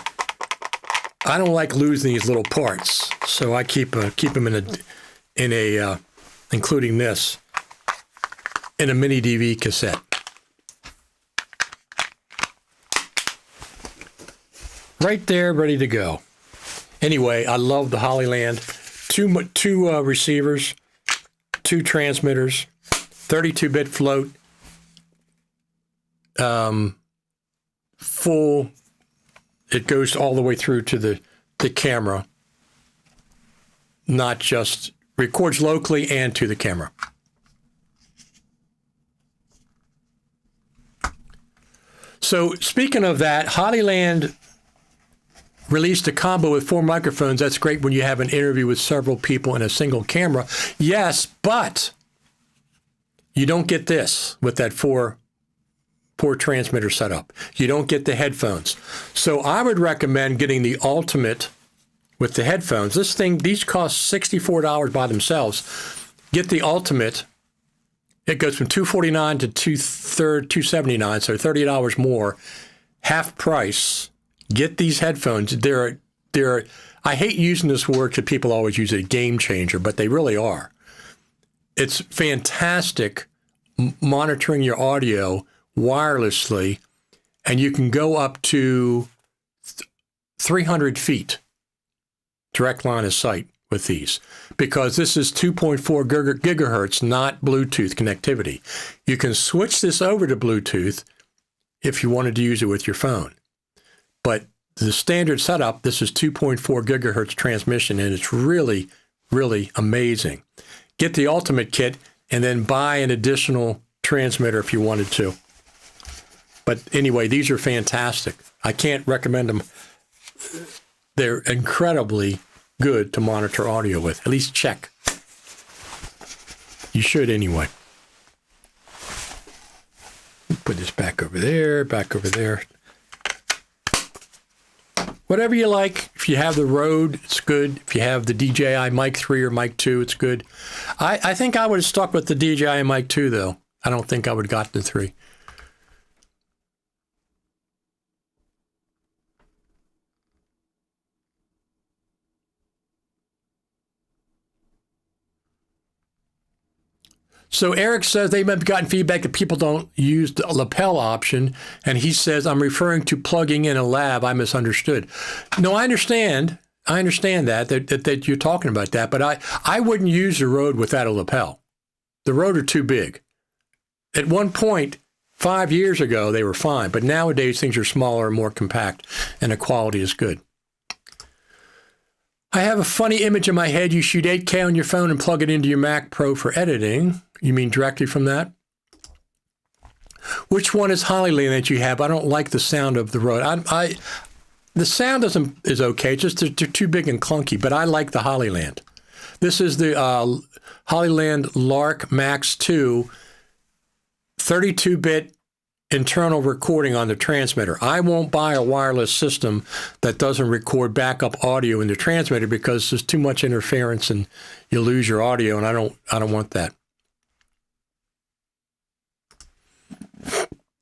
I don't like losing these little parts, so I keep them in a including this in a mini DV cassette. Right there, ready to go. Anyway, I love the Hollyland. Two receivers, 2 transmitters, 32-bit float, full. It goes all the way through to the camera, not just records locally and to the camera. So speaking of that, Hollyland released a combo with 4 microphones. That's great when you have an interview with several people in a single camera. Yes, but you don't get this with that 4 transmitter setup. You don't get the headphones. So I would recommend getting the Ultimate with the headphones. These cost $64 by themselves. Get the Ultimate. It goes from $249 to $279, so $30 more, half price. Get these headphones. They're I hate using this word because people always use it, a game changer, but they really are. It's fantastic monitoring your audio wirelessly, and you can go up to 300 feet direct line of sight with these, because this is 2.4 gigahertz, not Bluetooth connectivity. You can switch this over to Bluetooth if you wanted to use it with your phone. But the standard setup, this is 2.4 gigahertz transmission, and it's really, really amazing. Get the Ultimate kit and then buy an additional transmitter if you wanted to. But anyway, these are fantastic. I can't recommend them. They're incredibly good to monitor audio with. At least check. You should anyway. Put this back over there, back over there. Whatever you like. If you have the Rode, it's good. If you have the DJI Mic 3 or Mic 2, it's good. I think I would have stuck with the DJI Mic 2, though. I don't think I would have got the 3. So Eric says they might have gotten feedback that people don't use the lapel option, and he says, I'm referring to plugging in a lab. I misunderstood. No, I understand. I understand that you're talking about that, but I wouldn't use the Rode without a lapel. The Rode are too big. At one point, 5 years ago, they were fine, but nowadays things are smaller and more compact, and the quality is good. I have a funny image in my head. You shoot 8K on your phone and plug it into your Mac Pro for editing. You mean directly from that? Which one is Hollyland that you have? I don't like the sound of the Rode. The sound is okay. It's just they're too big and clunky, but I like the Hollyland. This is the Hollyland Lark Max 2 32-bit internal recording on the transmitter. I won't buy a wireless system that doesn't record backup audio in the transmitter because there's too much interference and you lose your audio, and I don't want that.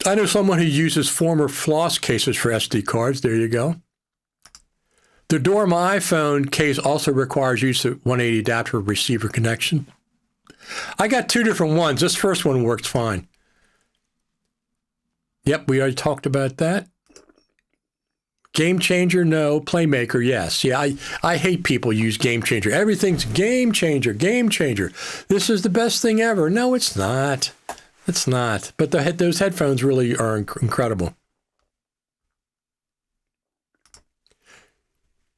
I know someone who uses former floss cases for SD cards. There you go. The Dorm iPhone case also requires use of 180 adapter receiver connection. I got 2 different ones. This first one works fine. Yep, we already talked about that. Game changer, no. Playmaker, yes. Yeah, I hate people use game changer. Everything's game changer, game changer. This is the best thing ever. No, it's not. It's not. But those headphones really are incredible.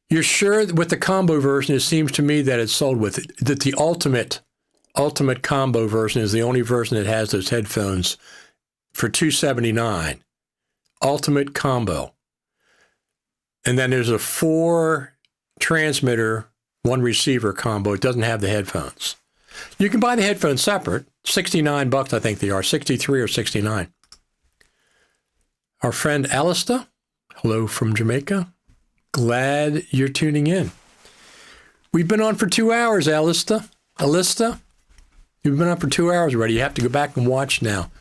You're sure that with the combo version, it seems to me that it's sold with it, that the ultimate combo version is the only version that has those headphones for $279. Ultimate combo. And then there's a 4 transmitter, 1 receiver combo. It doesn't have the headphones. You can buy the headphones separate. $69, I think they are. 63 or 69. Our friend Alista, hello from Jamaica. Glad you're tuning in. We've been on for 2 hours, Alista. You've been on for 2 hours already. You have to go back and watch now.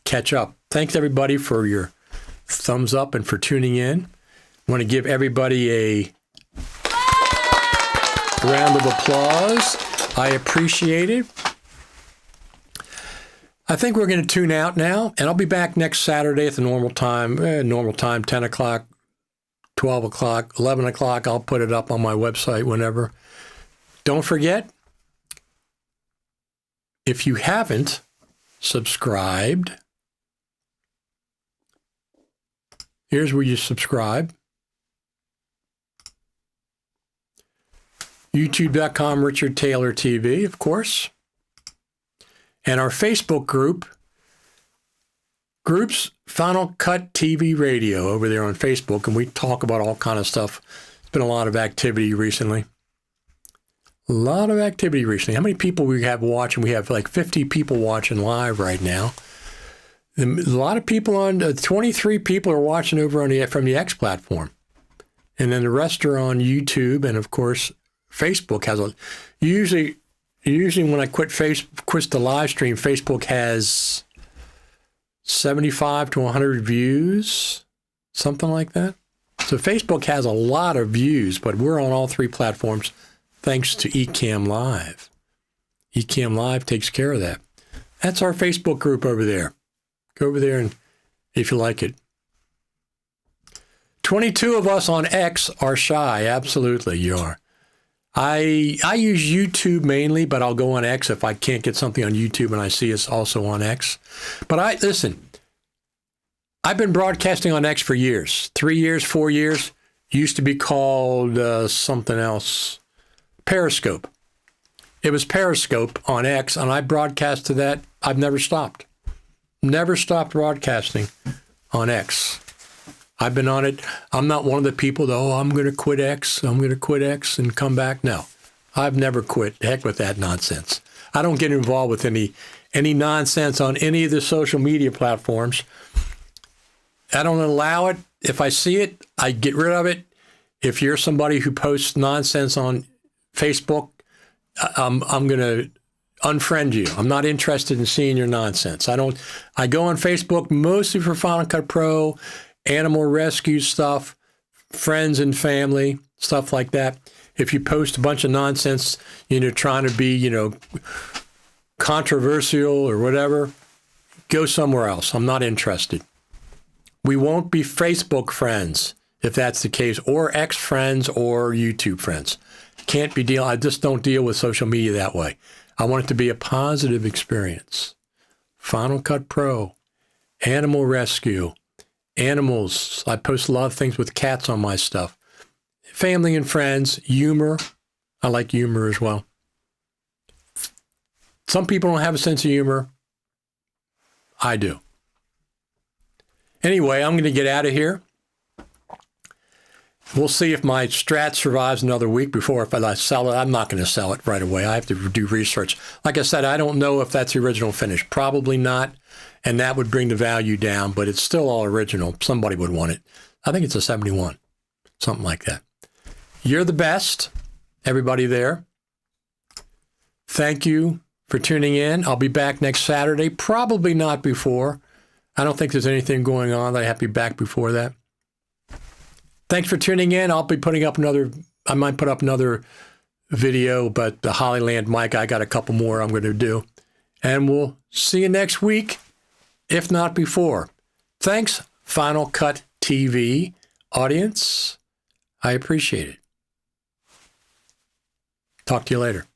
Catch up. Thanks, everybody, for your thumbs up and for tuning in. I want to give everybody a round of applause. I appreciate it. I think we're going to tune out now, and I'll be back next Saturday at the normal time, 10 o'clock, 12 o'clock, 11 o'clock. I'll put it up on my website whenever. Don't forget, if you haven't subscribed, here's where you subscribe. YouTube.com, Richard Taylor TV, of course. And our Facebook group, groups, Final Cut TV Radio over there on Facebook, and we talk about all kind of stuff. It's been a lot of activity recently. A lot of activity recently. How many people we have watching? We have like 50 people watching live right now. A lot of people on, 23 people are watching over on from the X platform. And then the rest are on YouTube. And of course, Facebook has usually when I quit the live stream, Facebook has 75 to 100 views, something like that. So Facebook has a lot of views, but we're on all three platforms thanks to Ecamm Live. Ecamm Live takes care of that. That's our Facebook group over there. Go over there and if you like it. 22 of us on X are shy. Absolutely, you are. I use YouTube mainly, but I'll go on X if I can't get something on YouTube and I see it's also on X. But listen, I've been broadcasting on X for years. 3 years, 4 years. Used to be called something else. Periscope. It was Periscope on X, and I broadcast to that. I've never stopped. Never stopped broadcasting on X. I've been on it. I'm not one of the people that, I'm going to quit X. I'm going to quit X and come back. No, I've never quit. Heck with that nonsense. I don't get involved with any nonsense on any of the social media platforms. I don't allow it. If I see it, I get rid of it. If you're somebody who posts nonsense on Facebook, I'm going to unfriend you. I'm not interested in seeing your nonsense. I go on Facebook mostly for Final Cut Pro, animal rescue stuff, friends and family, stuff like that. If you post a bunch of nonsense, trying to be, controversial or whatever, go somewhere else. I'm not interested. We won't be Facebook friends if that's the case, or X friends or YouTube friends. Can't be deal. I just don't deal with social media that way. I want it to be a positive experience. Final Cut Pro, animal rescue, animals. I post a lot of things with cats on my stuff. Family and friends, humor. I like humor as well. Some people don't have a sense of humor. I do. Anyway, I'm going to get out of here. We'll see if my Strat survives another week before if I sell it. I'm not going to sell it right away. I have to do research. Like I said, I don't know if that's the original finish. Probably not. And that would bring the value down, but it's still all original. Somebody would want it. I think it's a 71, something like that. You're the best, everybody there. Thank you for tuning in. I'll be back next Saturday, probably not before. I don't think there's anything going on that I have to be back before that. Thanks for tuning in. I'll be putting up I might put up another video, but the Hollyland mic, I got a couple more I'm going to do. And we'll see you next week, if not before. Thanks, Final Cut TV audience. I appreciate it. Talk to you later.